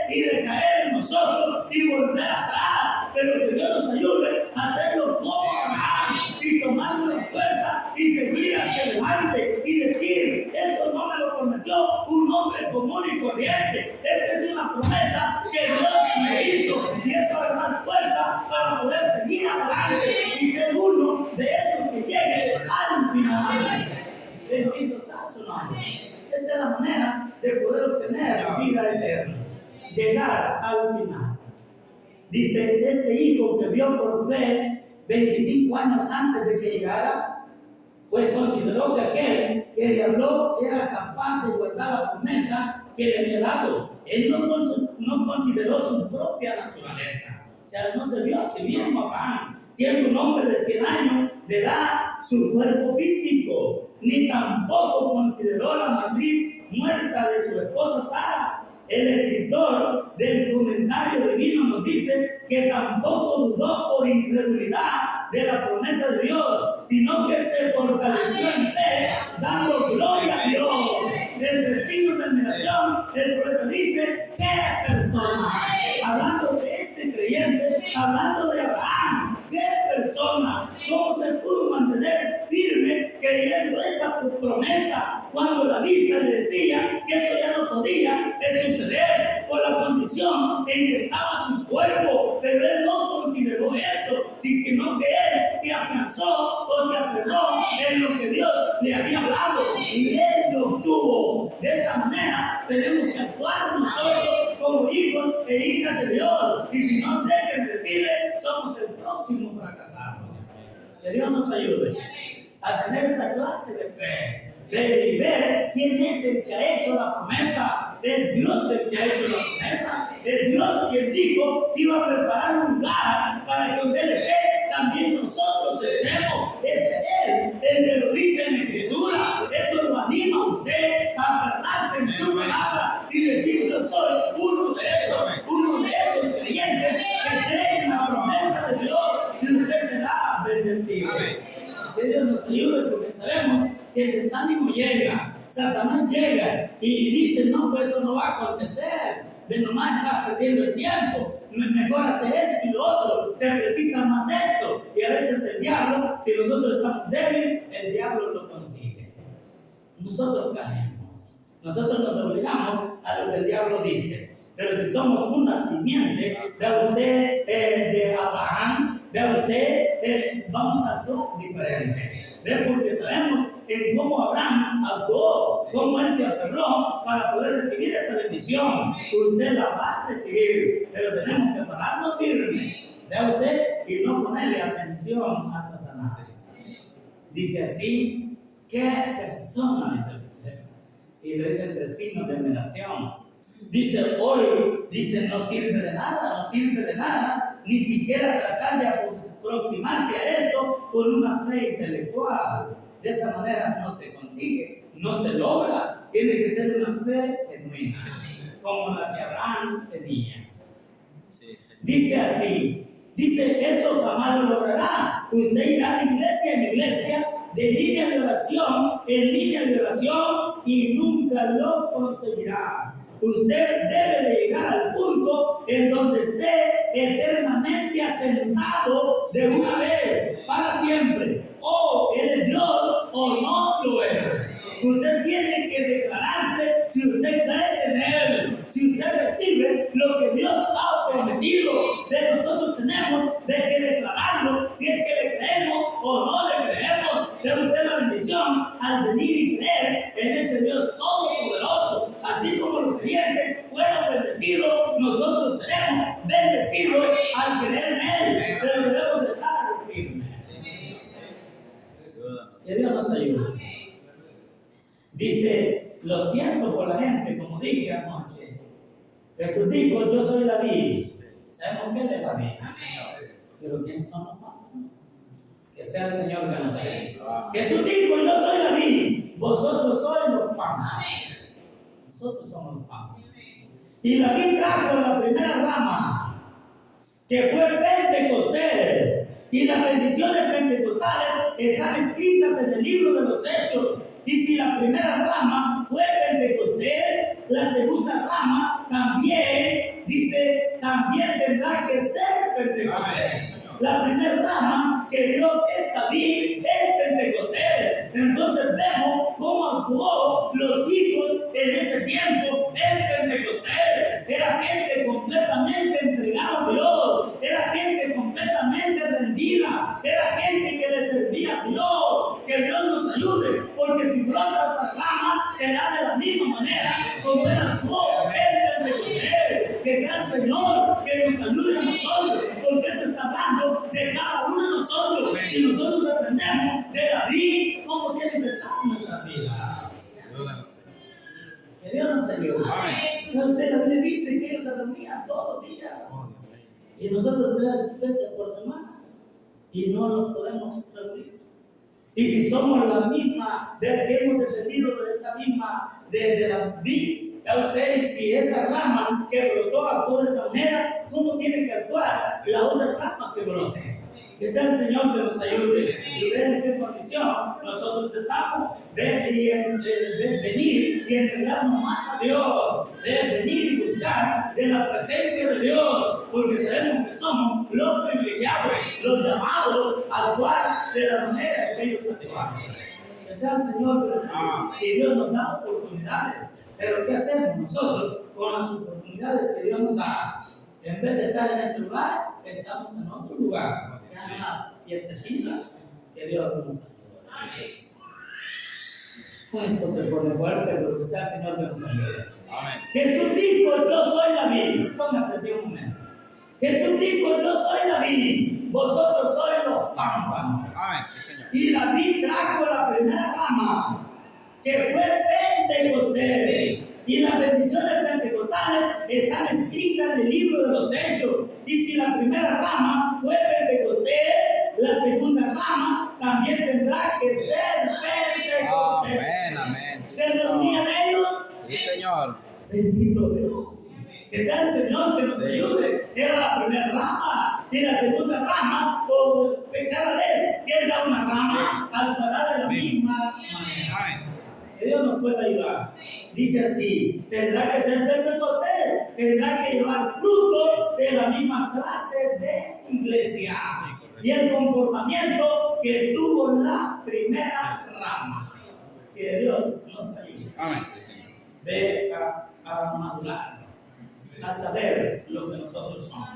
y de caer en nosotros y volver atrás. Pero que Dios nos ayude a hacerlo como Abraham y tomar nuestra fuerza y seguir hacia adelante y decir, esto no me lo prometió un hombre común y corriente. Esta es una promesa que Dios me hizo y eso me da fuerza para poder seguir adelante y ser uno de esos que llegue al final. Bendito sea su nombre. Esa es la manera de poder obtener vida eterna, llegar al final. Dice, este hijo que vio por fe 25 años antes de que llegara, pues consideró que aquel que le habló era capaz de guardar la promesa que le había dado. Él no consideró su propia naturaleza. O sea, no se vio a sí mismo Abraham, siendo un hombre de 100 años de edad, su cuerpo físico, ni tampoco consideró la matriz muerta de su esposa Sara. El escritor del comentario divino nos dice que tampoco dudó por incredulidad de la promesa de Dios, sino que se fortaleció en fe, dando gloria a Dios. Entre signos de admiración, el profeta dice, ¿qué persona? Hablando de ese creyente, hablando de Abraham, ¿qué persona? ¿Cómo se pudo mantener firme creyendo esa promesa cuando la vista le decía que eso ya no podía suceder por la condición en que estaba su cuerpo? Pero él no consideró eso, sino que él se afianzó o se aferró en lo que Dios le había hablado y él lo obtuvo. De esa manera tenemos que actuar nosotros como hijos e hijas de Dios, y si no dejen decirle, somos el próximo fracasado. Que Dios nos ayude a tener esa clase de fe, de ver quién es el que ha hecho la promesa. Es Dios el que ha hecho la promesa. Es Dios quien dijo que iba a preparar un lugar para que donde Él esté, también nosotros estemos. Es Él el que lo dice en la Escritura. Eso lo anima a usted a aferrarse en su palabra y decir, yo soy uno de esos creyentes que creen en la promesa de Dios, y usted será bendecido. Que Dios nos ayude, porque sabemos que el desánimo llega, Satanás llega y dice, no, pues eso no va a acontecer, de nomás estás perdiendo el tiempo, mejor hacer esto y lo otro, te precisa más esto. Y a veces el diablo, si nosotros estamos débiles, el diablo lo consigue. Nosotros caemos, nosotros nos obligamos a lo que el diablo dice. Pero si somos una simiente de usted, de Abraham, de usted, vamos a actuar diferente. Porque sabemos en cómo Abraham actuó, cómo él se aferró para poder recibir esa bendición. Usted la va a recibir, pero tenemos que pararnos firme de usted y no ponerle atención a Satanás. Dice así, ¿qué persona? Dice el profeta. Y le dice entre signos de admiración. Dice hoy, dice no sirve de nada, ni siquiera tratar de aproximarse a esto con una fe intelectual. De esa manera no se consigue, no se logra. Tiene que ser una fe genuina, como la que Abraham tenía. Dice así, dice eso jamás lo logrará. Usted irá de iglesia en iglesia, de línea de oración en línea de oración y nunca lo conseguirá. Usted debe de llegar al punto en donde esté eternamente asentado de una vez, para siempre. O eres Dios o no lo eres. Usted tiene que declararse si usted cree en Él, si usted recibe lo que Dios ha prometido. De nosotros tenemos de que declararlo, si es que le creemos o no le creemos. De usted la bendición al venir y creer en ese Dios todopoderoso. Así como los creyentes fueron bendecidos, nosotros seremos bendecidos al creer en Él. Pero debemos de estar firmes. Que Dios nos ayude. Dice, lo siento por la gente, como dije anoche. Jesús dijo, yo soy la vid. ¿Sabemos qué es la vid? Pero ¿quiénes son los pámpanos? Que sea el Señor que nos ayude. Jesús dijo, yo soy la vid, vosotros sois los pámpanos. Nosotros somos los pámpanos. Y la vid trajo la primera rama, que fue Pentecostés. Y las bendiciones pentecostales están escritas en el libro de los Hechos. Y si la primera rama fue Pentecostés, la segunda rama también, dice, también tendrá que ser Pentecostés. La primera rama que dio esa vid es Pentecostés. Entonces vemos cómo actuó los hijos en ese tiempo en Pentecostés. Era gente completamente entregada a Dios. Era gente completamente rendida. Era gente que le servía a Dios. Que Dios nos ayude. Porque si brota otra rama, será de la misma manera como Él actuó en Pentecostés. Que sea el Señor que nos ayude a nosotros. Porque se está hablando de cada uno de nosotros. Si nosotros dependemos de la vida, ¿cómo tiene que estar nuestras vidas? Que Dios nos ayude. Usted la Biblia dice que ellos se reunían todos los días. Y nosotros 3 veces por semana. Y no nos podemos reunir. Y si somos la misma, de que hemos dependido de esa misma, de la vida, ya usted, si esa rama que brotó actuó de esa manera, ¿cómo tiene que actuar la otra rama que brote? Que sea el Señor que nos ayude y ver en qué condición nosotros estamos de venir y entregarnos más a Dios, de venir y buscar de la presencia de Dios, porque sabemos que somos los privilegiados, los llamados a actuar de la manera que ellos actuaron. Que sea el Señor que nos ayude. Y Dios nos da oportunidades. Pero ¿qué hacemos nosotros con las oportunidades que Dios nos da? En vez de estar en este lugar, estamos en otro lugar. Ya en una fiestecita que Dios nos ayude. Esto se pone fuerte, pero que sea el Señor que nos ayude. Amén. Jesús dijo, yo soy la vid. Póngase aquí un momento. Jesús dijo, yo soy la vid, vosotros sois los pámpanos. Y la vid trajo la primera rama, que fue Pentecostés. Y las bendiciones pentecostales están escritas en el libro de los Hechos. Y si la primera rama fue Pentecostés, la segunda rama también tendrá que ser Pentecostés. Amén, amén. ¿Se reunían ellos? Sí, Señor. Bendito Dios. Que sea el Señor que nos ayude. Era la primera rama. y la segunda rama, o cada vez Él da una rama al parar de la misma manera. Que Dios nos pueda ayudar. Dice así: tendrá que ser Pentecostés, tendrá que llevar fruto de la misma clase de iglesia y el comportamiento que tuvo la primera rama. Que Dios nos ayude. Amén. Ve a madurar, a saber lo que nosotros somos.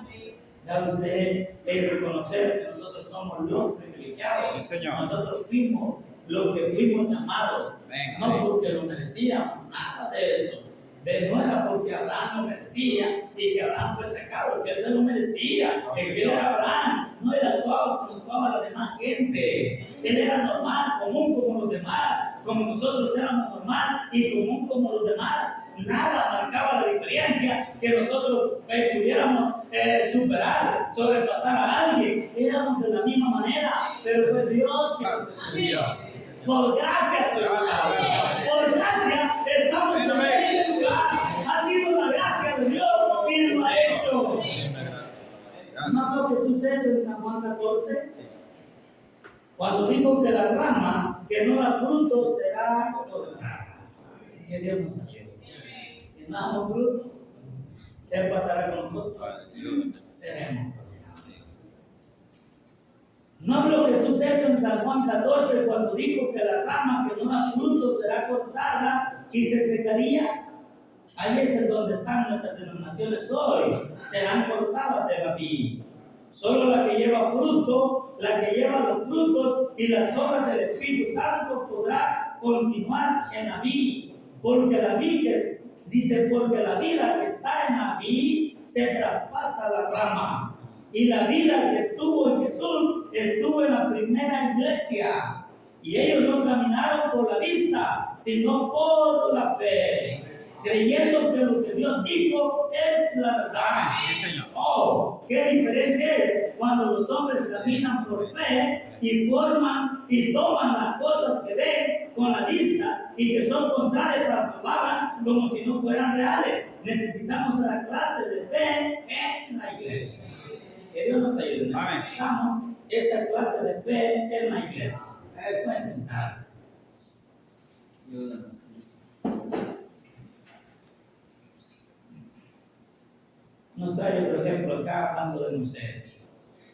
Da usted el reconocer que nosotros somos los privilegiados. Sí, Señor. Nosotros fuimos lo que fuimos llamados, Amén. no porque lo merecíamos, nada de eso. No era porque Abraham lo merecía y que Abraham fue sacado, que él se lo merecía, que él era Abraham, no era actuado como actuaba la demás gente. Él era normal, común como los demás, como nosotros éramos normal y común como los demás. Nada marcaba la diferencia que nosotros pudiéramos superar, sobrepasar a alguien. Éramos de la misma manera, pero fue Dios que nos ayudó. Por gracia soy salvo. Por gracia estamos en este lugar. Ha sido la gracia de Dios quien lo ha hecho. ¿No habló Jesús eso en San Juan 14? Cuando dijo que la rama que no da fruto será cortada. Que Dios nos ayude. Si no damos fruto, ¿qué pasará con nosotros? Seremos cortados. ¿No habló Jesús eso en San Juan 14 cuando dijo que la rama que no da fruto será cortada y se secaría? Ahí es donde están nuestras denominaciones hoy. Serán cortadas de la vid. Solo la que lleva fruto, la que lleva los frutos y las obras del Espíritu Santo podrá continuar en la vid. Porque la vid porque la vida que está en la vid se traspasa la rama. Y la vida que estuvo en Jesús estuvo en la primera iglesia. Y ellos no caminaron por la vista, sino por la fe, creyendo que lo que Dios dijo es la verdad. Oh, qué diferente es cuando los hombres caminan por fe y forman y toman las cosas que ven con la vista y que son contrarias a la palabra como si no fueran reales. Necesitamos la clase de fe en la iglesia. Que Dios nos ayude. Necesitamos esa clase de fe en la iglesia. Pueden sentarse. Nos trae otro ejemplo acá hablando de Moisés.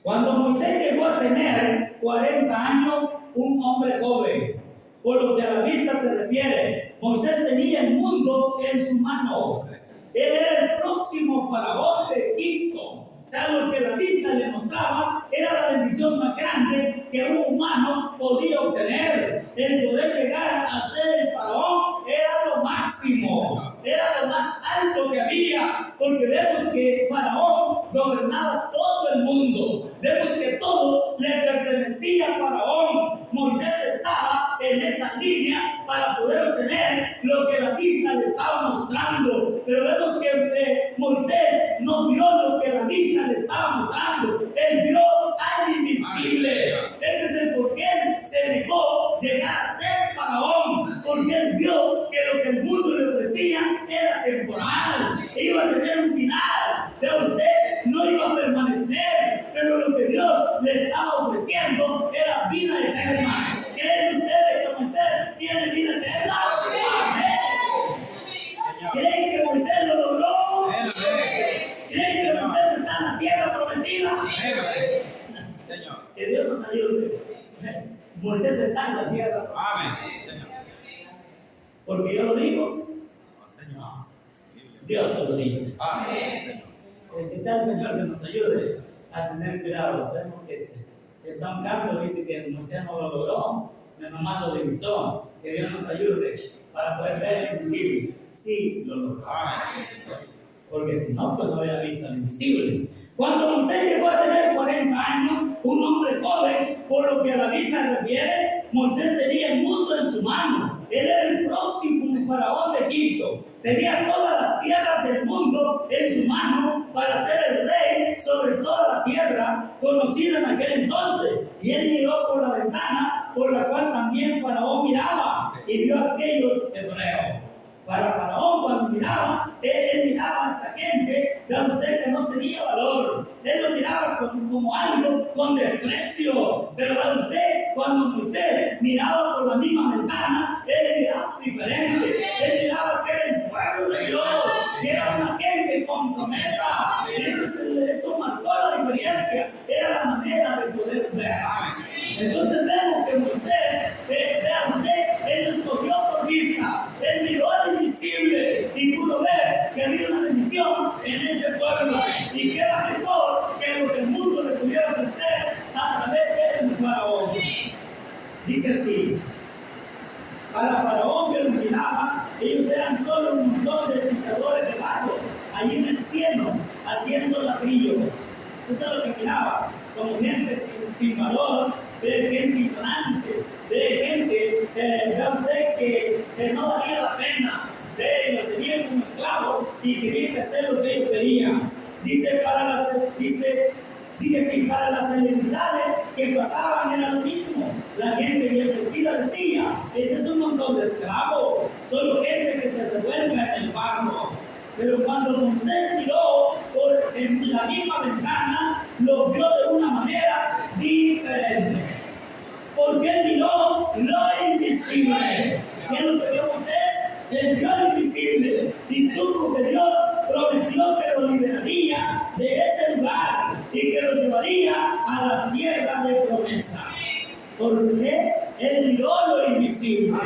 Cuando Moisés llegó a tener 40 años, un hombre joven, por lo que a la vista se refiere, Moisés tenía el mundo en su mano. Él era el próximo faraón de Egipto. O sea, lo que la vista le mostraba era la bendición más grande que un humano podía obtener. El poder llegar a ser el faraón era lo máximo, era lo más alto que había, porque vemos que Faraón gobernaba todo el mundo. Vemos que todo le pertenecía a Faraón. Moisés estaba en esa línea para poder obtener lo que la vista le estaba mostrando. Pero vemos que Moisés no vio lo que la vista le estaba mostrando. Él vio al invisible. Ese es el por qué él se negó llegar a ser Faraón, porque él vio que lo que el mundo le ofrecía era temporal, iba a tener un final. De usted no iba a permanecer, pero lo que Dios le estaba ofreciendo era vida eterna. ¿Creen ustedes que Moisés tiene vida eterna? Amén. ¿Creen que Moisés lo logró? ¿Creen que Moisés está en la tierra prometida? Que Dios nos ayude. Moisés está en la tierra. Amén. Porque yo lo digo. Dios lo dice. Amén. Que sea el Señor que nos ayude a tener cuidado. Sabemos que está un canto que dice que Moisés no lo logró, nomás lo divisó. Que Dios nos ayude para poder ver el invisible. Sí, lo logró. Porque si no, pues no hubiera visto el invisible. Cuando Moisés llegó a tener 40 años, un hombre joven, por lo que a la vista refiere, Moisés tenía el mundo en su mano. Él era el próximo faraón de Egipto. Tenía todas las tierras del mundo en su mano para ser el rey sobre toda la tierra conocida en aquel entonces. Y él miró por la ventana por la cual también Faraón miraba y vio a aquellos hebreos. Para Faraón, cuando miraba, él miraba a esa gente, vea usted que no tenía valor. Él lo miraba como algo con desprecio. Pero vea usted, cuando Moisés miraba por la misma ventana, él miraba diferente. Él miraba que era el pueblo de Dios, que era una gente con promesa. Eso marcó la diferencia. Era la manera de poder ver. Entonces vemos que Moisés, vea usted, él lo escogió por vista. Él miró al invisible y pudo ver que había una bendición en ese pueblo. Y que era mejor que lo que el mundo le pudiera ofrecer a través del Faraón. Dice así: para Faraón que lo miraba, ellos eran solo un montón de pisadores de barro, allí en el cielo, haciendo ladrillos. Eso es lo que miraba, como gente sin valor, de gente ignorante, de gente, vea usted, que no valía la pena, lo tenían como esclavo y querían que hacer lo que ellos querían. Dice, para las celebridades que pasaban era lo mismo. La gente bien vestida decía: ese es un montón de esclavos, solo gente que se revuelca en el barro. Pero cuando Moisés miró en la misma ventana, lo vio de una manera diferente. Porque él miró lo invisible. ¿Qué es lo que vio Moisés? Él vio lo invisible y supo que Dios prometió que lo liberaría de ese lugar y que lo llevaría a la tierra de promesa. Porque él miró lo invisible.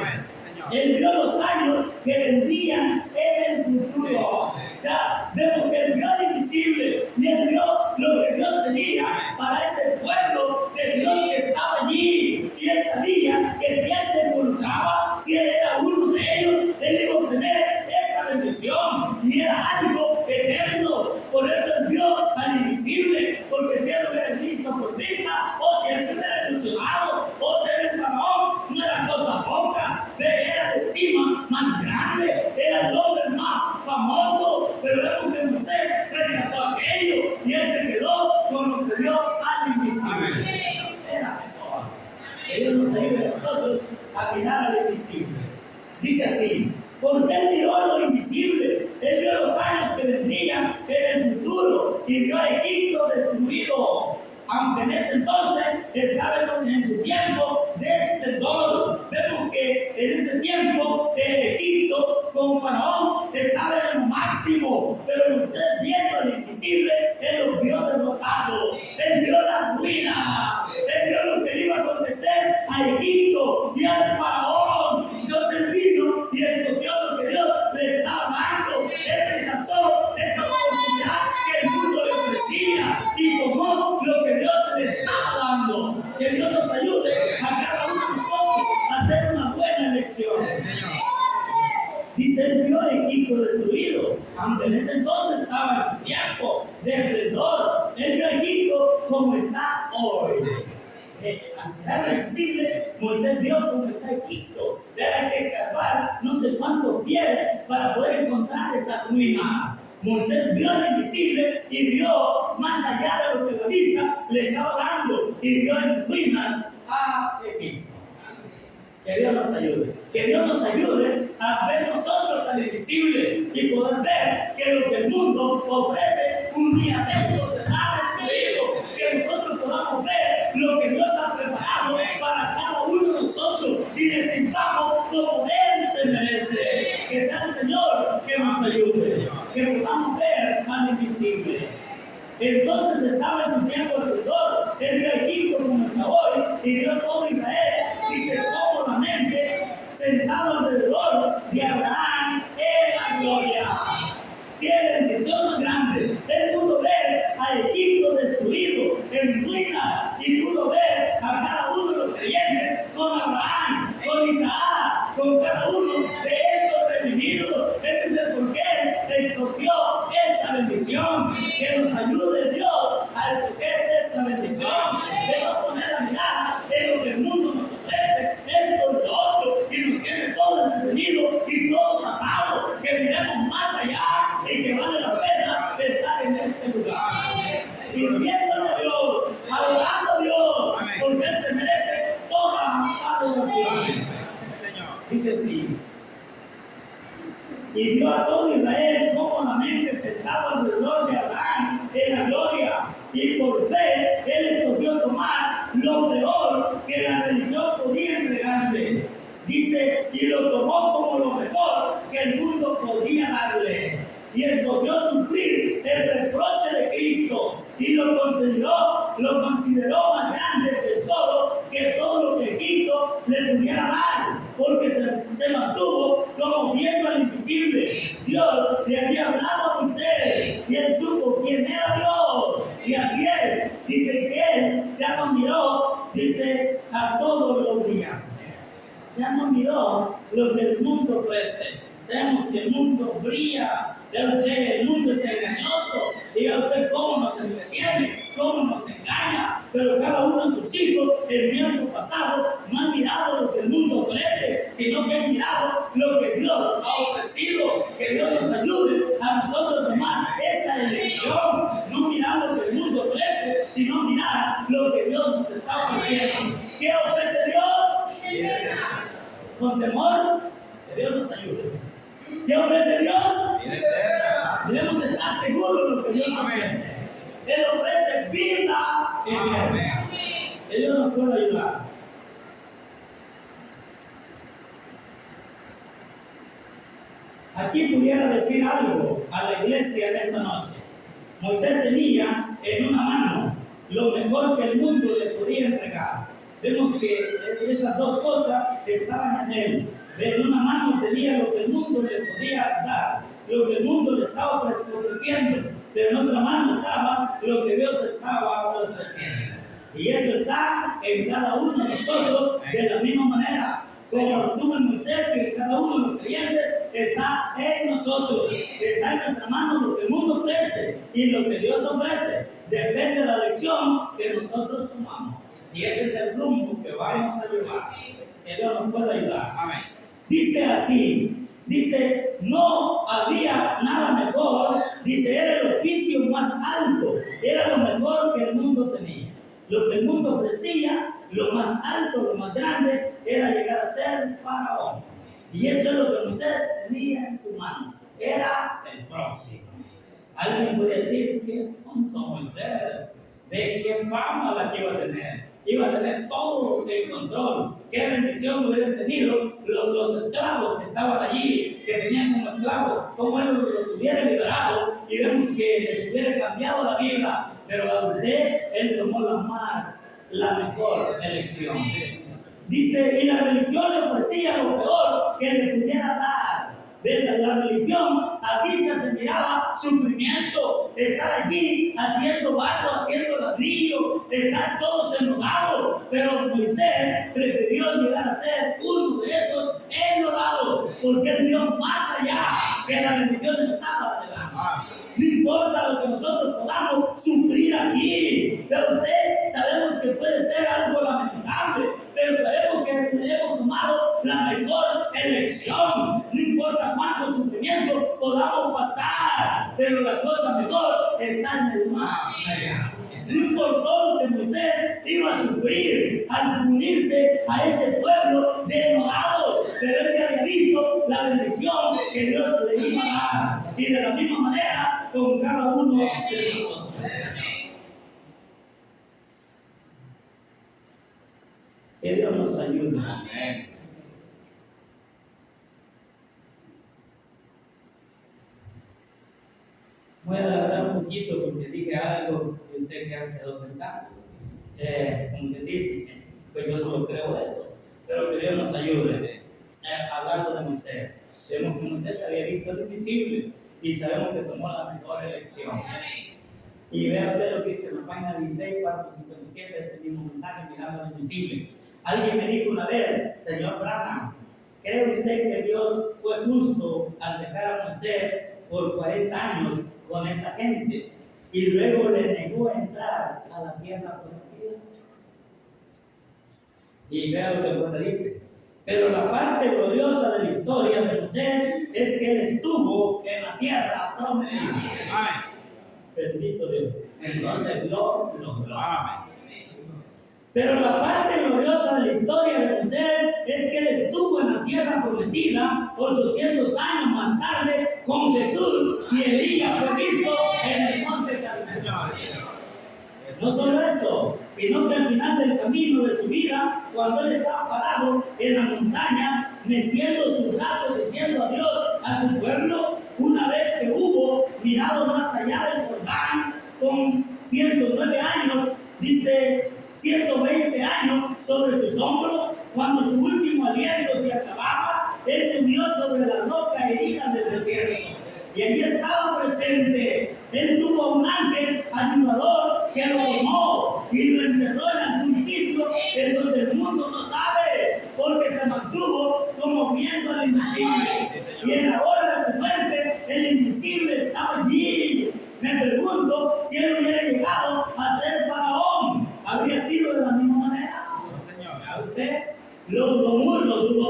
Él vio los años que vendrían en el futuro. O sea, vemos que él vio lo invisible y él vio lo que Dios tenía para ese pueblo de Dios que estaba allí. Y él sabía que si él se involucraba, si él era uno de ellos, él iba a obtener esa bendición. Y era algo eterno. Por eso él vio al invisible, porque si él lo hubiera visto por vista, o si él se hubiera ilusionado, o ser el Faraón, no era cosa poca. Era de estima más grande, era el hombre más famoso, pero vemos que Moisés rechazó aquello y él se quedó con lo que vio al invisible. Era mejor. Que Dios nos ayude a nosotros a mirar al invisible. Dice así: porque él miró lo invisible, él vio los años que vendrían en el futuro y vio a Egipto destruido. Aunque en ese entonces estaba en su tiempo de esplendor. Vemos que en ese tiempo Egipto con Faraón estaba en lo máximo, pero Moisés, viendo lo invisible, él lo vio derrotado, él vio la ruina, él vio lo que le iba a acontecer a Egipto y al Faraón. Entonces él vino y escogió lo que Dios le estaba dando. Él rechazó esa oportunidad que el mundo le ofrecía y tomó lo que Dios le estaba dando. Que Dios nos ayude a cada uno de nosotros a hacer una buena elección. Dice: él vio a Egipto destruido, aunque en ese entonces estaba en su tiempo de esplendor. Él vio a Egipto como está hoy. Al mirar lo invisible, Moisés vio cómo está Egipto. Hay que escarbar no sé cuántos pies para poder encontrar esa ruina. Moisés vio lo invisible y vio más allá de lo que la vista le estaba dando, y vio en ruinas a Egipto. Que Dios nos ayude. Que Dios nos ayude a ver nosotros al invisible y poder ver que lo que el mundo ofrece un día de estos será destruido. Que nosotros podamos ver lo que Dios ha preparado para cada uno de nosotros y necesitamos como Él se merece. Que sea el Señor que nos ayude. Que podamos ver al invisible. Entonces estaba en su tiempo de esplendor. Él vio a Egipto como está hoy y vio todo Israel y se cómodamente sentado alrededor de Abraham en la gloria. ¡Qué bendición más grande! Él pudo ver a Egipto destruido, en ruinas, y pudo ver a cada uno de los creyentes con Abraham, con Isaac, con cada uno de esos redimidos. Ese es el porqué escogió esa bendición. Que nos ayude Dios a escoger esa bendición, de no poner a mirar en lo que el mundo nos ofrece, esto y lo otro, y nos tiene todo entretenido y todos atados. Que miremos más allá y que vale la pena estar en este lugar, sirviéndole a Dios, adorando a Dios, porque Él se merece toda adoración. Dice así: y vio a todo Israel cómodamente sentado alrededor de Abraham en la gloria. Y por fe, él escogió tomar lo peor que la religión podía entregarle. Dice, y lo tomó como lo mejor que el mundo podía darle. Y escogió sufrir el reproche de Cristo y lo consideró más grande tesoro que todo lo que Egipto le pudiera dar, porque se mantuvo como viendo al invisible. Dios le había hablado a Moisés y él supo quién era Dios. Y así es, dice que él ya no miró, dice, a todo lo brillante. Ya no miró lo que el mundo ofrece. Sabemos que el mundo brilla. Vea usted, el mundo es engañoso. Y vea usted cómo nos entretiene, cómo nos engaña. Pero cada uno de sus hijos, el tiempo pasado, no han mirado lo que el mundo ofrece, sino que han mirado lo que Dios ha ofrecido. Que Dios nos ayude a nosotros tomar esa elección. No mirar lo que el mundo ofrece, sino mirar lo que Dios nos está ofreciendo. ¿Qué ofrece Dios? Con temor, que Dios nos ayude. ¿Qué ofrece Dios? Debemos de estar seguros de lo que Dios ofrece. Él ofrece vida eterna. Que Dios nos pueda ayudar. Aquí pudiera decir algo a la iglesia en esta noche. Moisés tenía en una mano lo mejor que el mundo le podía entregar. Vemos que esas dos cosas estaban en él. En una mano tenía lo que el mundo le podía dar, lo que el mundo le estaba ofreciendo, pero en otra mano estaba lo que Dios estaba ofreciendo. Y eso está en cada uno de nosotros de la misma manera. Como estuvo en Moisés y en cada uno de los creyentes, está en nosotros. Está en nuestra mano lo que el mundo ofrece y lo que Dios ofrece. Depende de la lección que nosotros tomamos. Y ese es el rumbo que vamos a llevar. Que Dios nos pueda ayudar. Amén. Dice así, dice, no había nada mejor, dice, era el oficio más alto, era lo mejor que el mundo tenía. Lo que el mundo ofrecía, lo más alto, lo más grande, era llegar a ser faraón. Y eso es lo que Moisés tenía en su mano, era el próximo. Alguien puede decir, qué tonto Moisés, de qué fama la que iba a tener. Iba a tener todo el control. Qué bendición hubieran tenido los esclavos que estaban allí, que tenían como esclavos, cómo él los hubiera liberado y vemos que les hubiera cambiado la vida. Pero a usted, él tomó la mejor elección. Dice, y la religión le ofrecía lo peor que le pudiera dar. De la religión a vista se miraba sufrimiento, estar allí haciendo barro, haciendo ladrillo, estar todos enojados. Pero Moisés prefirió llegar a ser uno de esos enojados, porque él vio más allá, que la bendición estaba adelante. No importa lo que nosotros podamos sufrir aquí, pero usted sabemos que puede ser algo lamentable, pero sabemos que hemos tomado la mejor elección. No importa cuánto sufrimiento podamos pasar, pero la cosa mejor está en el más allá. No importó lo que Moisés iba a sufrir al unirse a ese pueblo denodado, pero él ya había visto la bendición que Dios le iba a dar. Y de la misma manera con cada uno de nosotros. Que Dios nos ayude. Amén. Voy a adelantar un poquito porque dije algo que usted que ha quedado pensando. Como que dice, pues yo no lo creo eso, pero que Dios nos ayude. Hablando de Moisés, vemos que Moisés había visto lo invisible y sabemos que tomó la mejor elección. Y vea usted lo que dice en la página 16, 457, este mismo mensaje, mirando lo invisible. Alguien me dijo una vez, señor Branham, ¿cree usted que Dios fue justo al dejar a Moisés por 40 años con esa gente y luego le negó entrar a la tierra prometida? Y vea lo que el poeta dice. Pero la parte gloriosa de la historia de Moisés es que él estuvo en la tierra prometida. Amén. Bendito Dios. Entonces lo logró. Pero la parte gloriosa de la historia de Moisés es que él estuvo en la tierra prometida 800 años más tarde con Jesús y Elías fue visto en el monte Carmelo. No solo eso, sino que al final del camino de su vida, cuando él estaba parado en la montaña, meciendo su brazo, diciendo adiós a su pueblo, una vez que hubo mirado más allá del Jordán, con 109 años, dice 120 años sobre sus hombros, cuando su último aliento se acababa, él se unió sobre la roca herida del desierto. Y allí estaba presente. Él tuvo un ángel ayudador que lo tomó y lo enterró en algún sitio en donde el mundo no sabe, porque se mantuvo como viendo al invisible. Y en la hora de su muerte, el invisible estaba allí. Me pregunto si él hubiera llegado a ser faraón, ¿habría sido de la misma manera? ¿A usted? Lo dudó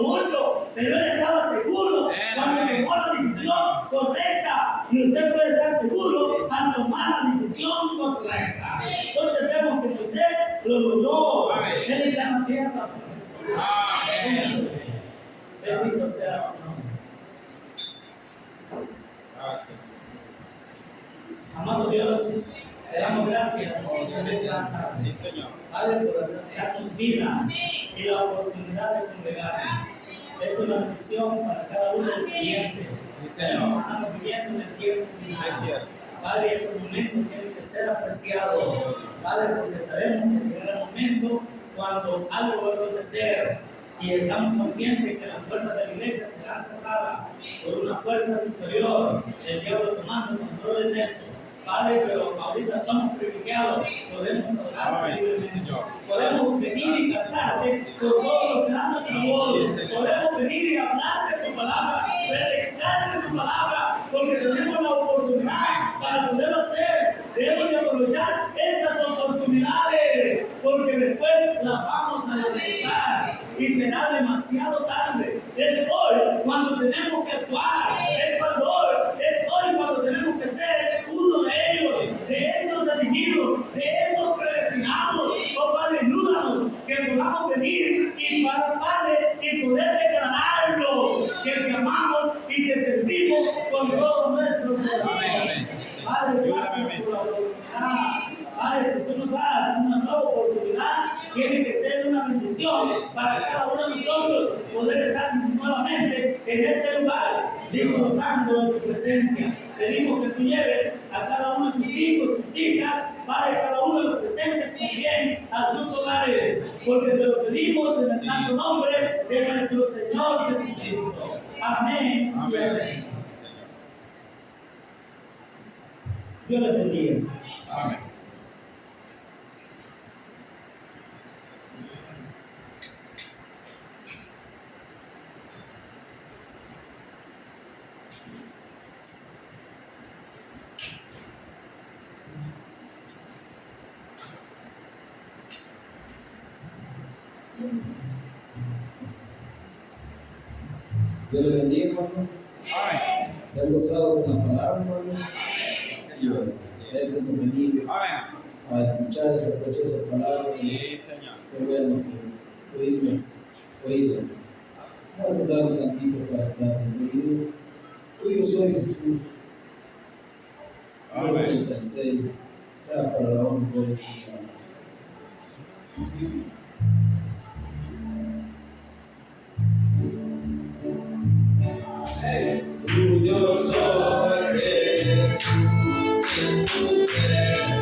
mucho, pero él estaba seguro cuando tomó la decisión correcta. Y usted puede estar seguro al tomar la decisión correcta. Entonces vemos que Moisés lo logró. Él está en la tierra. Bendito sea su nombre. Amado Dios, le damos gracias en esta tarde. Padre, por darnos vida y la oportunidad de congregarnos. Es una bendición para cada uno de los clientes. Estamos viviendo en el tiempo final. Padre, estos momentos tienen que ser apreciados. Padre, porque sabemos que llegará el momento cuando algo va a acontecer y estamos conscientes que las puertas de la iglesia serán cerradas por una fuerza superior, el diablo tomando control en eso. Padre, pero ahorita somos privilegiados, podemos adorar libremente, podemos venir y cantarte por todo lo que da nuestra voz, podemos venir y hablarte tu palabra, predicarte tu palabra, porque tenemos la oportunidad para poder hacer. Debemos de aprovechar estas oportunidades, porque después las vamos a necesitar y será demasiado tarde. Es hoy cuando tenemos que actuar, es hoy cuando tenemos que ser uno de ellos, de esos redimidos, de esos predestinados. Oh Padre, ayúdanos que podamos venir y para Padre y poder declararlo, que te amamos y te sentimos con todo nuestro corazón. Padre, gracias por la oportunidad. Padre, si tú nos das una nueva oportunidad, tiene que ser una bendición para cada uno de nosotros poder estar nuevamente en este lugar, disfrutando de tu presencia. Pedimos que tú lleves a cada uno de tus hijos, tus hijas, Padre, cada uno de los presentes también a sus hogares, porque te lo pedimos en el santo nombre de nuestro Señor Jesucristo. Amén y amén. Dios les bendiga. Amén. Dios le bendiga, hermano. Amén. Se ha gozado con la palabra, hermano. Señor. Gracias por venir Amén. a escuchar esa preciosa palabra. Sí, Señor. Qué bueno que oírla. Vamos a dar un cantito para estar oído. Yo soy Jesús. Amén. 36. Sea para la honra del Señor. Tuyo soy Jesús, en tu ser